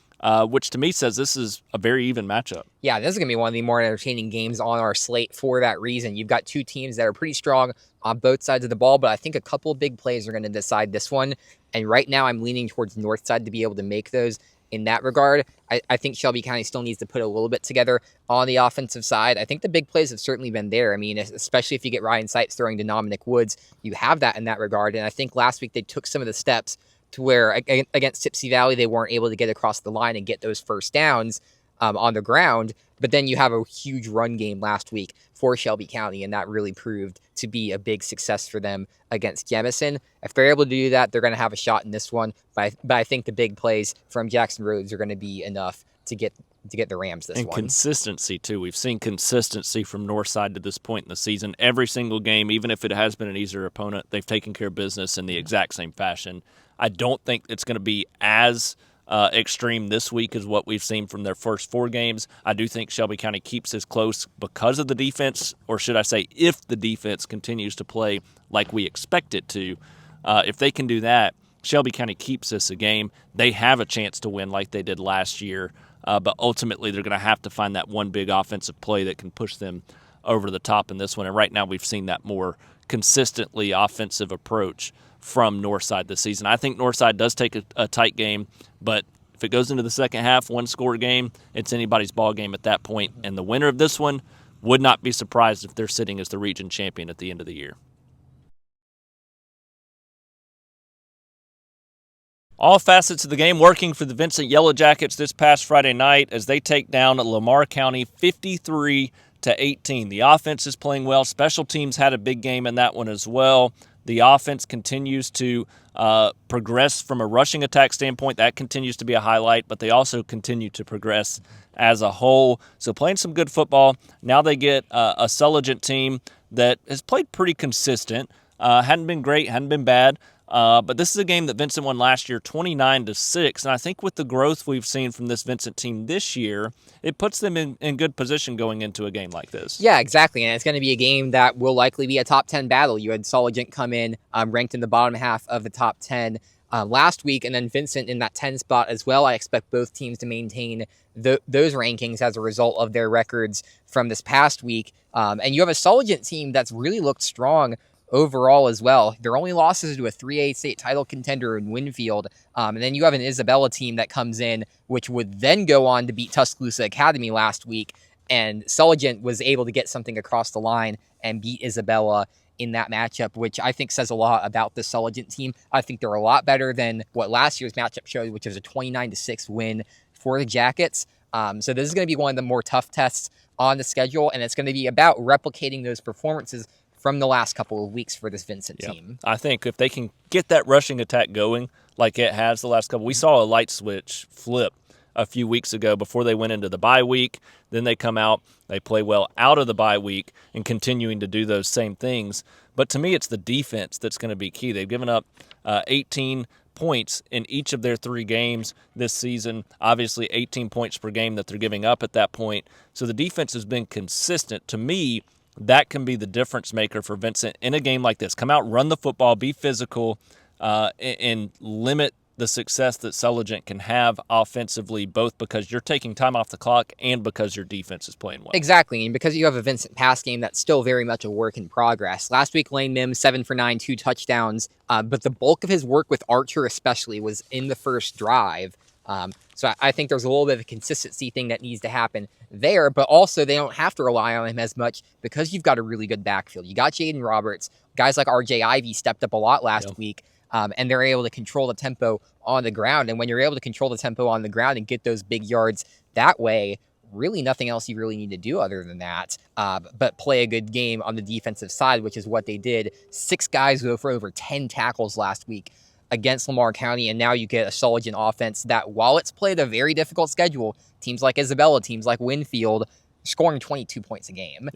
which to me says this is a very even matchup. Yeah, this is going to be one of the more entertaining games on our slate for that reason. You've got 2 teams that are pretty strong on both sides of the ball, but I think a couple of big plays are going to decide this one, and right now I'm leaning towards Northside to be able to make those. In that regard, I think Shelby County still needs to put a little bit together on the offensive side. I think the big plays have certainly been there. I mean, especially if you get Ryan Sipes throwing to Dominic Woods, you have that in that regard. And I think last week they took some of the steps to where against Sipsey Valley, they weren't able to get across the line and get those first downs on the ground. But then you have a huge run game last week for Shelby County, and that really proved to be a big success for them against Jemison. If they're able to do that, they're going to have a shot in this one. But I think the big plays from Jackson Rhodes are going to be enough to get the Rams this one. And consistency, too. We've seen consistency from Northside to this point in the season. Every single game, even if it has been an easier opponent, they've taken care of business in the exact same fashion. I don't think it's going to be as extreme this week as what we've seen from their first 4 games. I do think Shelby County keeps this close because of the defense, or should I say if the defense continues to play like we expect it to. If they can do that, Shelby County keeps this a game. They have a chance to win like they did last year, but ultimately they're going to have to find that one big offensive play that can push them over the top in this one. And right now we've seen that more consistently offensive approach from Northside this season. I think Northside does take a tight game, but if it goes into the second half, 1-score game, it's anybody's ball game at that point. And the winner of this one would not be surprised if they're sitting as the region champion at the end of the year. All facets of the game working for the Vincent Yellow Jackets this past Friday night as they take down Lamar County 53-18. The offense is playing well. Special teams had a big game in that one as well. The offense continues to progress from a rushing attack standpoint. That continues to be a highlight, but they also continue to progress as a whole. So playing some good football. Now they get a Sulligent team that has played pretty consistent. Hadn't been great, hadn't been bad. But this is a game that Vincent won last year 29-6, and I think with the growth we've seen from this Vincent team this year, it puts them in good position going into a game like this. Yeah, exactly, and it's going to be a game that will likely be a top 10 battle. You had Sulligent come in ranked in the bottom half of the top 10 last week, and then Vincent in that 10 spot as well. I expect both teams to maintain those rankings as a result of their records from this past week. And you have a Sulligent team that's really looked strong overall as well. Their only losses to a 3A state title contender in Winfield. And then you have an Isabella team that comes in, which would then go on to beat Tuscaloosa Academy last week. And Sulligent was able to get something across the line and beat Isabella in that matchup, which I think says a lot about the Sulligent team. I think they're a lot better than what last year's matchup showed, which was a 29-6 win for the Jackets. So this is going to be one of the more tough tests on the schedule, and it's going to be about replicating those performances from the last couple of weeks for this Vincent team. I think if they can get that rushing attack going like it has the last couple, we saw a light switch flip a few weeks ago before they went into the bye week. Then they come out, they play well out of the bye week and continuing to do those same things. But to me, it's the defense that's going to be key. They've given up 18 points in each of their 3 games this season. Obviously, 18 points per game that they're giving up at that point. So the defense has been consistent. To me, that can be the difference maker for Vincent in a game like this. Come out, run the football, be physical, and limit the success that Sulligent can have offensively, both because you're taking time off the clock and because your defense is playing well. Exactly, and because you have a Vincent pass game that's still very much a work in progress. Last week, Lane Mims, 7 for 9, 2 touchdowns, but the bulk of his work with Archer especially was in the first drive. So I think there's a little bit of a consistency thing that needs to happen there, but also they don't have to rely on him as much because you've got a really good backfield. You got Jaden Roberts. Guys like RJ Ivy stepped up a lot last week, and they're able to control the tempo on the ground. And when you're able to control the tempo on the ground and get those big yards that way, really nothing else you really need to do other than that, but play a good game on the defensive side, which is what they did. 6 guys go for over 10 tackles last week against Lamar County, and now you get a Sulligent offense that, while it's played a very difficult schedule, teams like Isabella, teams like Winfield, scoring 22 points a game.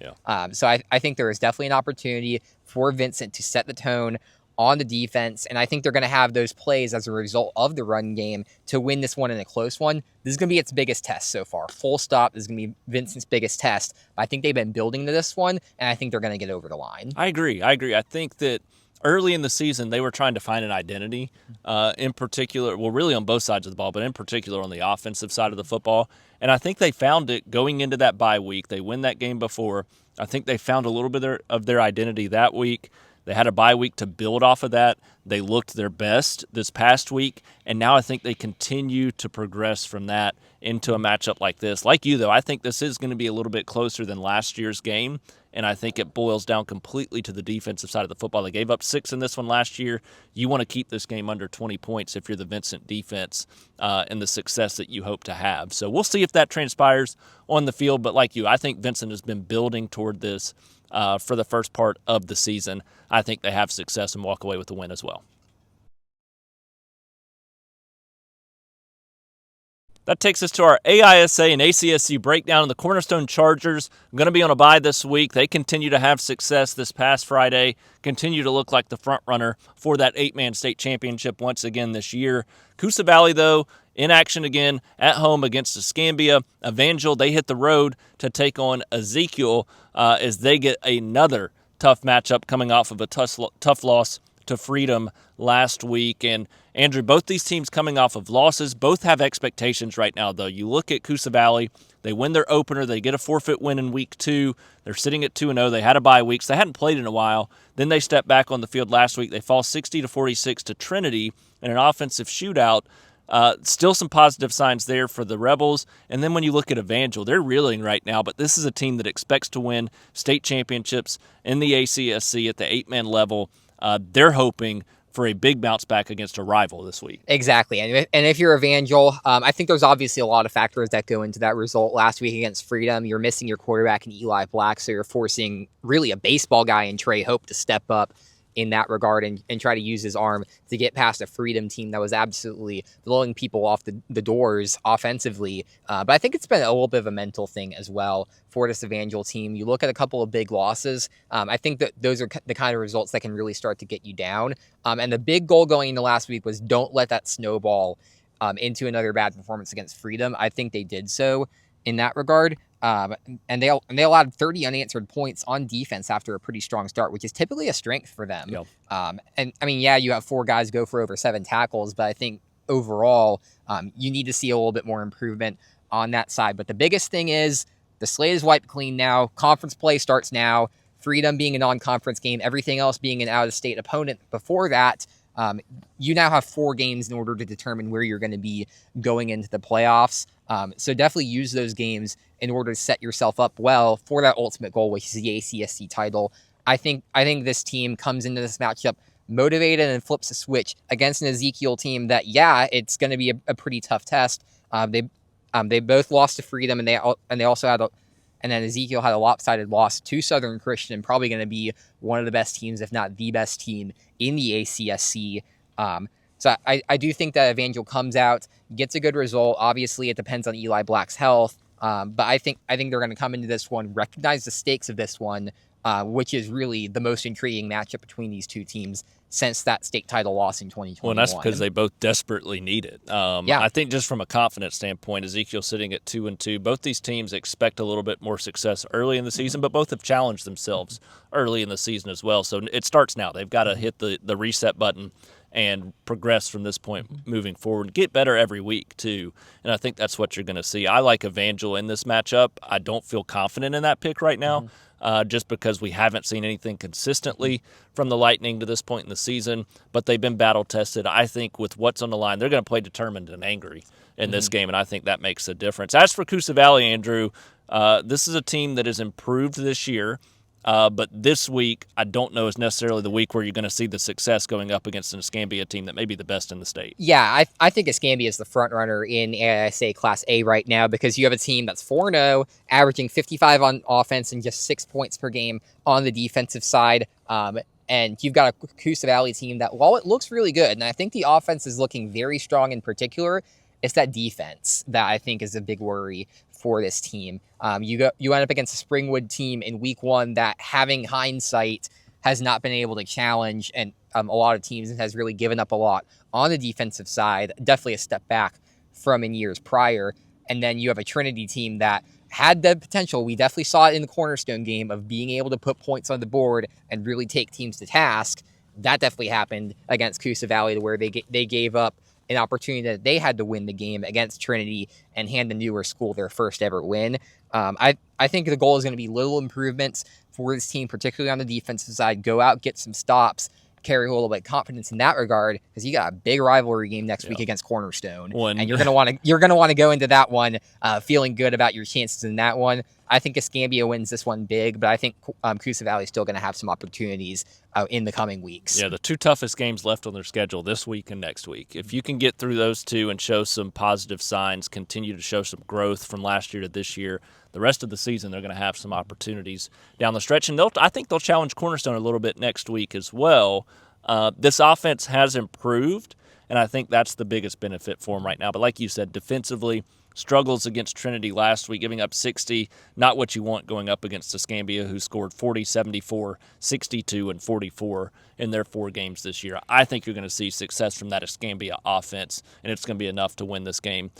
So I think there is definitely an opportunity for Vincent to set the tone on the defense, and I think they're going to have those plays as a result of the run game to win this one in a close one. This is going to be its biggest test so far. Full stop. This is going to be Vincent's biggest test. But I think they've been building to this one, and I think they're going to get over the line. I agree. I think that early in the season, they were trying to find an identity, in particular, well, really on both sides of the ball, but in particular on the offensive side of the football. And I think they found it going into that bye week. They win that game before. I think they found a little bit of their identity that week. They had a bye week to build off of that. They looked their best this past week, and now I think they continue to progress from that into a matchup like this. Like you, though, I think this is going to be a little bit closer than last year's game, and I think it boils down completely to the defensive side of the football. They gave up 6 in this one last year. You want to keep this game under 20 points if you're the Vincent defense and the success that you hope to have. So we'll see if that transpires on the field, but like you, I think Vincent has been building toward this for the first part of the season. I think they have success and walk away with the win as well. That takes us to our AISA and ACSC breakdown. The Cornerstone Chargers are going to be on a bye this week. They continue to have success this past Friday, continue to look like the front runner for that 8-man state championship once again this year. Coosa Valley, though, in action again at home against Escambia. Evangel, they hit the road to take on Ezekiel as they get another tough matchup coming off of a tough loss to Freedom last week. And Andrew, both these teams coming off of losses, both have expectations right now, though. You look at Coosa Valley, they win their opener, they get a forfeit win in week 2. They're sitting at 2-0. They had a bye week, so they hadn't played in a while. Then they stepped back on the field last week. They fall 60-46 to Trinity in an offensive shootout. Still some positive signs there for the Rebels. And then when you look at Evangel, they're reeling right now, but this is a team that expects to win state championships in the ACSC at the 8-man level. They're hoping for a big bounce back against a rival this week. Exactly. And if you're Evangel, I think there's obviously a lot of factors that go into that result. Last week against Freedom, you're missing your quarterback in Eli Black, so you're forcing really a baseball guy in Trey Hope to step up in that regard and try to use his arm to get past a Freedom team that was absolutely blowing people off the doors offensively. But I think it's been a little bit of a mental thing as well for this Evangel team. You look at a couple of big losses. I think that those are the kind of results that can really start to get you down. And the big goal going into last week was don't let that snowball into another bad performance against Freedom. I think they did so in that regard. And they allowed 30 unanswered points on defense after a pretty strong start, which is typically a strength for them. Yep. And I mean, yeah, you have 4 guys go for over 7 tackles, but I think overall you need to see a little bit more improvement on that side. But the biggest thing is the slate is wiped clean now. Conference play starts now. Freedom being a non-conference game, everything else being an out-of-state opponent before that. You now have 4 games in order to determine where you're going to be going into the playoffs. So definitely use those games in order to set yourself up well for that ultimate goal, which is the ACSC title. I think this team comes into this matchup motivated and flips a switch against an Ezekiel team that, yeah, it's going to be a pretty tough test. They both lost to Freedom, and they also had and then Ezekiel had a lopsided loss to Southern Christian, probably going to be one of the best teams, if not the best team in the ACSC. So I do think that Evangel comes out, gets a good result. Obviously, it depends on Eli Black's health. But I think they're going to come into this one, recognize the stakes of this one, which is really the most intriguing matchup between these two teams since that state title loss in 2021. Well, and that's because they both desperately need it. I think just from a confidence standpoint, Ezekiel sitting at 2-2, both these teams expect a little bit more success early in the season, but both have challenged themselves early in the season as well. So it starts now. They've got to hit the reset button and progress from this point moving forward. Get better every week, too. And I think that's what you're going to see. I like Evangel in this matchup. I don't feel confident in that pick right now. Just because we haven't seen anything consistently from the Lightning to this point in the season, but they've been battle-tested. I think with what's on the line, they're going to play determined and angry in this game, and I think that makes a difference. As for Coosa Valley, Andrew, this is a team that has improved this year, but this week I don't know is necessarily the week where you're going to see the success going up against an Escambia team that may be the best in the state. Yeah, I think Escambia is the front runner in AISA Class A right now because you have a team that's 4-0, averaging 55 on offense and just 6 points per game on the defensive side. And you've got a Coosa Valley team that, while it looks really good, and I think the offense is looking very strong in particular, it's that defense that I think is a big worry for this team. You end up against a Springwood team in week 1 that, having hindsight, has not been able to challenge, and a lot of teams has really given up a lot on the defensive side. Definitely a step back from in years prior. And then you have a Trinity team that had the potential. We definitely saw it in the Cornerstone game of being able to put points on the board and really take teams to task. That definitely happened against Coosa Valley, to where they gave up an opportunity that they had to win the game against Trinity and hand the newer school their first ever win. I think the goal is going to be little improvements for this team, particularly on the defensive side. Go out, get some stops, carry a little bit of confidence in that regard, because you got a big rivalry game next week against Cornerstone, and you're gonna want to go into that one feeling good about your chances in that one. I think Escambia wins this one big, but I think Coosa Valley is still going to have some opportunities in the coming weeks. Yeah, the 2 toughest games left on their schedule this week and next week. If you can get through those 2 and show some positive signs, continue to show some growth from last year to this year, the rest of the season they're going to have some opportunities down the stretch. And I think they'll challenge Cornerstone a little bit next week as well. This offense has improved, and I think that's the biggest benefit for them right now. But like you said, defensively, struggles against Trinity last week, giving up 60, not what you want going up against Escambia, who scored 40, 74, 62, and 44 in their 4 games this year. I think you're going to see success from that Escambia offense, and it's going to be enough to win this game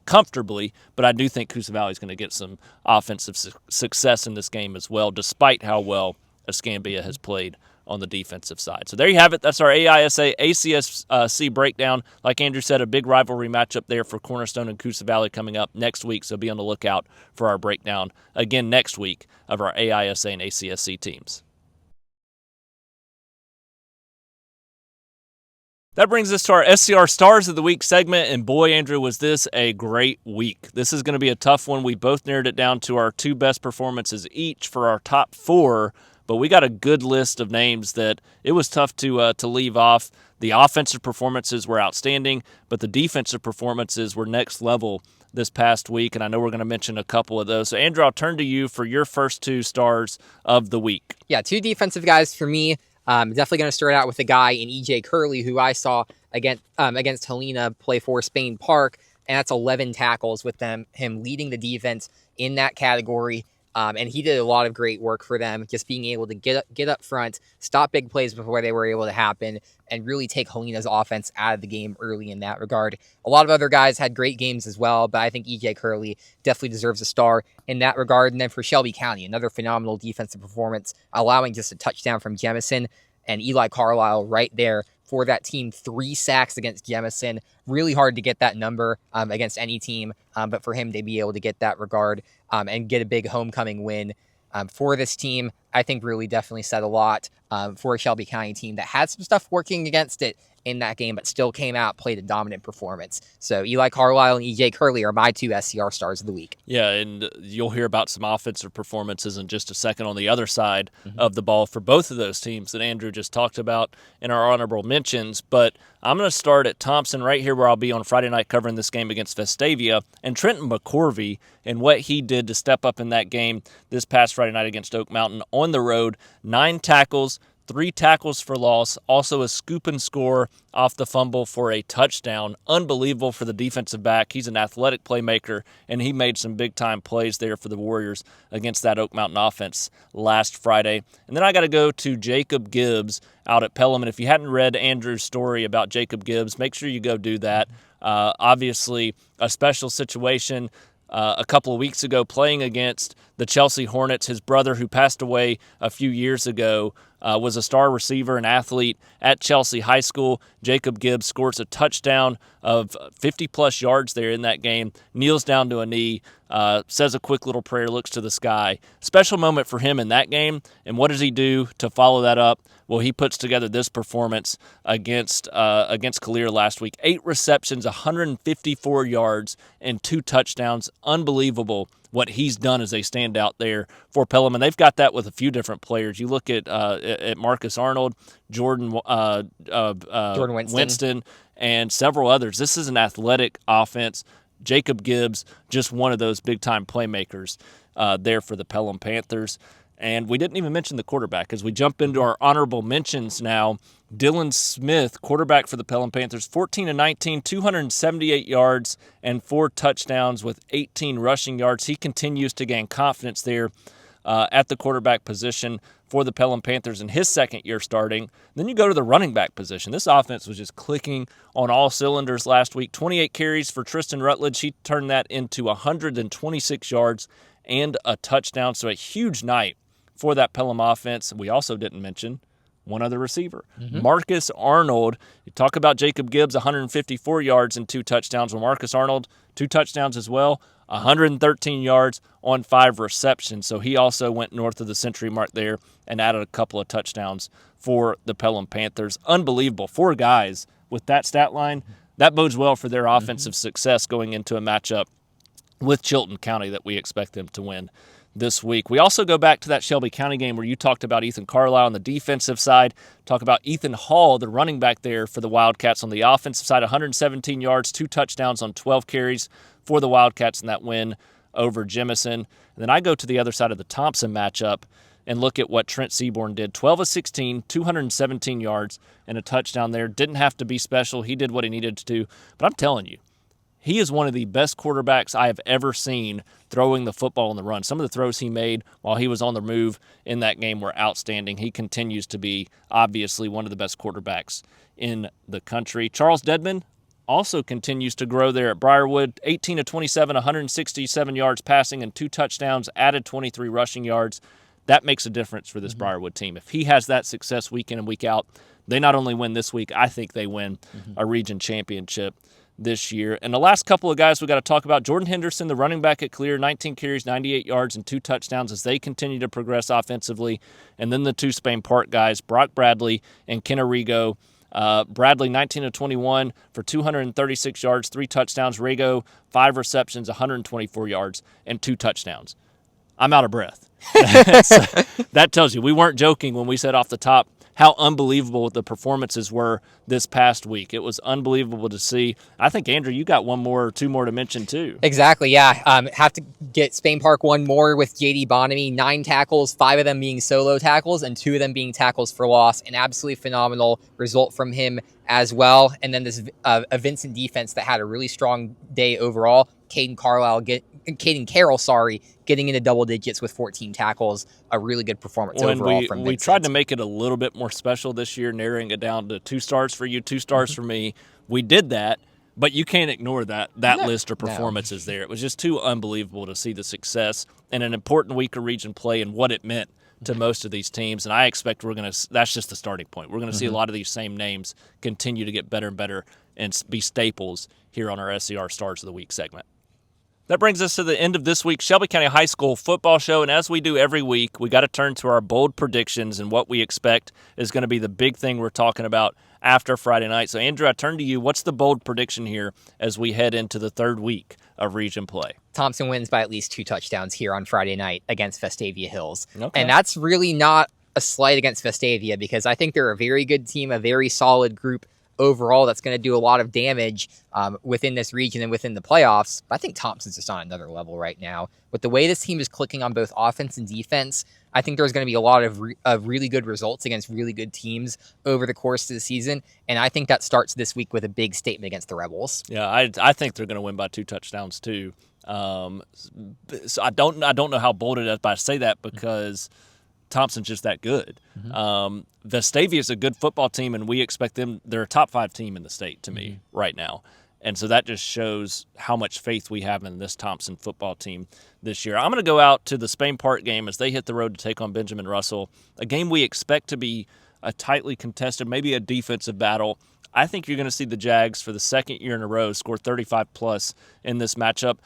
comfortably. But I do think Coosa Valley is going to get some offensive success in this game as well, despite how well Escambia has played on the defensive side. So there you have it. That's our AISA ACSC breakdown. Like Andrew said, a big rivalry matchup there for Cornerstone and Coosa Valley coming up next week. So be on the lookout for our breakdown again next week of our AISA and ACSC teams. That brings us to our SCR Stars of the Week segment, and boy, Andrew, was this a great week. This is going to be a tough one. We both narrowed it down to our 2 best performances each for our top 4, but we got a good list of names that it was tough to leave off. The offensive performances were outstanding, but the defensive performances were next level this past week, and I know we're going to mention a couple of those. So, Andrew, I'll turn to you for your first 2 stars of the week. Yeah, 2 defensive guys for me. Definitely going to start out with a guy in EJ Curley, who I saw against Helena play for Spain Park, and that's 11 tackles with him leading the defense in that category. And he did a lot of great work for them, just being able to get up front, stop big plays before they were able to happen, and really take Helena's offense out of the game early in that regard. A lot of other guys had great games as well, but I think EJ Curley definitely deserves a star in that regard. And then for Shelby County, another phenomenal defensive performance, allowing just a touchdown from Jemison and Eli Carlisle right there for that team. 3 sacks against Jemison. Really hard to get that number against any team, but for him to be able to get that regard and get a big homecoming win for this team, I think really definitely said a lot for a Shelby County team that had some stuff working against it in that game, but still came out, played a dominant performance. So Eli Carlisle and EJ Curley are my 2 SCR stars of the week. Yeah, and you'll hear about some offensive performances in just a second on the other side of the ball for both of those teams that Andrew just talked about in our honorable mentions. But I'm going to start at Thompson right here, where I'll be on Friday night covering this game against Vestavia, and Trenton McCorvey and what he did to step up in that game this past Friday night against Oak Mountain on the road. 9 tackles, 3 tackles for loss, also a scoop and score off the fumble for a touchdown. Unbelievable for the defensive back. He's an athletic playmaker, and he made some big-time plays there for the Warriors against that Oak Mountain offense last Friday. And then I got to go to Jacob Gibbs out at Pelham. And if you hadn't read Andrew's story about Jacob Gibbs, make sure you go do that. Obviously, a special situation a couple of weeks ago playing against the Chelsea Hornets. His brother, who passed away a few years ago, was a star receiver and athlete at Chelsea High School. Jacob Gibbs scores a touchdown of 50-plus yards there in that game, kneels down to a knee, says a quick little prayer, looks to the sky. Special moment for him in that game. And what does he do to follow that up? Well, he puts together this performance against Calera last week. 8 receptions, 154 yards, and 2 touchdowns. Unbelievable what he's done as a standout there for Pelham. And they've got that with a few different players. You look at Marcus Arnold, Jordan Winston, and several others. This is an athletic offense. Jacob Gibbs, just one of those big-time playmakers there for the Pelham Panthers. And we didn't even mention the quarterback as we jump into our honorable mentions now. Dylan Smith, quarterback for the Pelham Panthers, 14-19, 278 yards and 4 touchdowns with 18 rushing yards. He continues to gain confidence there at the quarterback position for the Pelham Panthers in his second year starting. Then you go to the running back position. This offense was just clicking on all cylinders last week. 28 carries for Tristan Rutledge. He turned that into 126 yards and a touchdown. So a huge night for that Pelham offense. We also didn't mention one other receiver, Marcus Arnold. You talk about Jacob Gibbs, 154 yards and 2 touchdowns. Well, Marcus Arnold, 2 touchdowns as well, 113 yards on 5 receptions. So he also went north of the century mark there and added a couple of touchdowns for the Pelham Panthers. Unbelievable. 4 guys with that stat line. That bodes well for their offensive success going into a matchup with Chilton County that we expect them to win this week. We also go back to that Shelby County game where you talked about Ethan Carlisle on the defensive side. Talk about Ethan Hall, the running back there for the Wildcats on the offensive side, 117 yards, 2 touchdowns on 12 carries for the Wildcats in that win over Jemison. And then I go to the other side of the Thompson matchup and look at what Trent Seaborn did. 12-16, 217 yards and a touchdown there. Didn't have to be special. He did what he needed to do. But I'm telling you, he is one of the best quarterbacks I have ever seen throwing the football on the run. Some of the throws he made while he was on the move in that game were outstanding. He continues to be, obviously, one of the best quarterbacks in the country. Charles Dedman also continues to grow there at Briarwood. 18-27, 167 yards passing and 2 touchdowns, added 23 rushing yards. That makes a difference for this Briarwood team. If he has that success week in and week out, they not only win this week, I think they win a region championship this year. And the last couple of guys we got to talk about, Jordan Henderson, the running back at Calera, 19 carries, 98 yards, and 2 touchdowns as they continue to progress offensively. And then the 2 Spain Park guys, Brock Bradley and Ken Arrigo. Bradley, 19-21 for 236 yards, 3 touchdowns. Rigo, 5 receptions, 124 yards, and 2 touchdowns. I'm out of breath. That tells you we weren't joking when we said off the top how unbelievable the performances were this past week. It was unbelievable to see. I think, Andrew, you got one more or two more to mention too. Exactly, yeah. Have to get Spain Park one more with J.D. Bonamy. 9 tackles, 5 of them being solo tackles, and 2 of them being tackles for loss. An absolutely phenomenal result from him as well. And then this a Vincent defense that had a really strong day overall. Caden Carroll, getting into double digits with 14 tackles. A really good performance overall from Vincent. We tried to make it a little bit more special this year, narrowing it down to 2 stars for you, 2 stars for me. We did that, but you can't ignore that list of performances there. It was just too unbelievable to see the success in an important week of region play and what it meant to most of these teams. And I expect that's just the starting point. We're going to see a lot of these same names continue to get better and better and be staples here on our SCR Stars of the Week segment. That brings us to the end of this week's Shelby County High School Football Show, and as we do every week, we got to turn to our bold predictions and what we expect is going to be the big thing we're talking about after Friday night. So, Andrew, I turn to you. What's the bold prediction here as we head into the third week of region play? Thompson wins by at least 2 touchdowns here on Friday night against Vestavia Hills. Okay. And that's really not a slight against Vestavia because I think they're a very good team, a very solid group overall that's going to do a lot of damage within this region and within the playoffs. But I think Thompson's just on another level right now. With the way this team is clicking on both offense and defense, I think there's going to be a lot of really good results against really good teams over the course of the season. And I think that starts this week with a big statement against the Rebels. Yeah, I think they're going to win by 2 touchdowns too. So I don't know how bold it is, but I say that because Thompson's just that good. Vestavia is a good football team, and we expect them. They're a top 5 team in the state to me right now. And so that just shows how much faith we have in this Thompson football team this year. I'm going to go out to the Spain Park game as they hit the road to take on Benjamin Russell, a game we expect to be a tightly contested, maybe a defensive battle. I think you're going to see the Jags for the second year in a row score 35-plus in this matchup.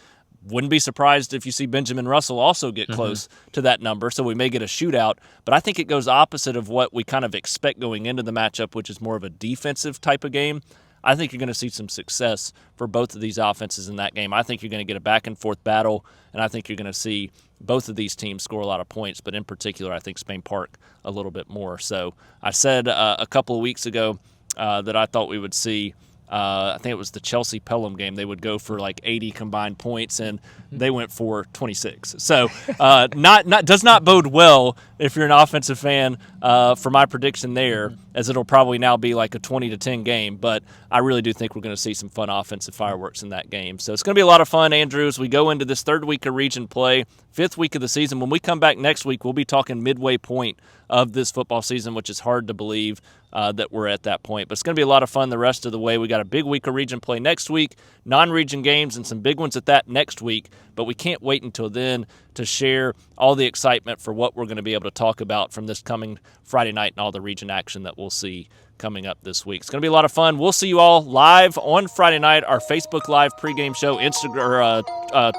Wouldn't be surprised if you see Benjamin Russell also get close to that number, so we may get a shootout. But I think it goes opposite of what we kind of expect going into the matchup, which is more of a defensive type of game. I think you're going to see some success for both of these offenses in that game. I think you're going to get a back-and-forth battle, and I think you're going to see both of these teams score a lot of points, but in particular, I think Spain Park a little bit more. So I said a couple of weeks ago that I thought we would see I think it was the Chelsea-Pelham game. They would go for like 80 combined points, and they went for 26. So does not bode well if you're an offensive fan for my prediction there, as it'll probably now be like a 20-10 game. But I really do think we're going to see some fun offensive fireworks in that game. So it's going to be a lot of fun, Andrew, as we go into this third week of region play, 5th week of the season. When we come back next week, we'll be talking midway point of this football season, which is hard to believe that we're at that point. But it's going to be a lot of fun the rest of the way. We got a big week of region play next week, non-region games, and some big ones at that next week. But we can't wait until then to share all the excitement for what we're going to be able to talk about from this coming Friday night and all the region action that we'll see coming up this week. It's going to be a lot of fun. We'll see you all live on Friday night, our Facebook Live pregame show, Instagram,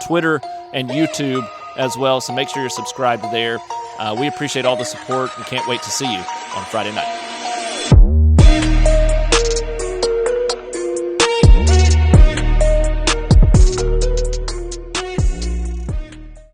Twitter, and YouTube as well. So make sure you're subscribed there. We appreciate all the support and can't wait to see you on Friday night.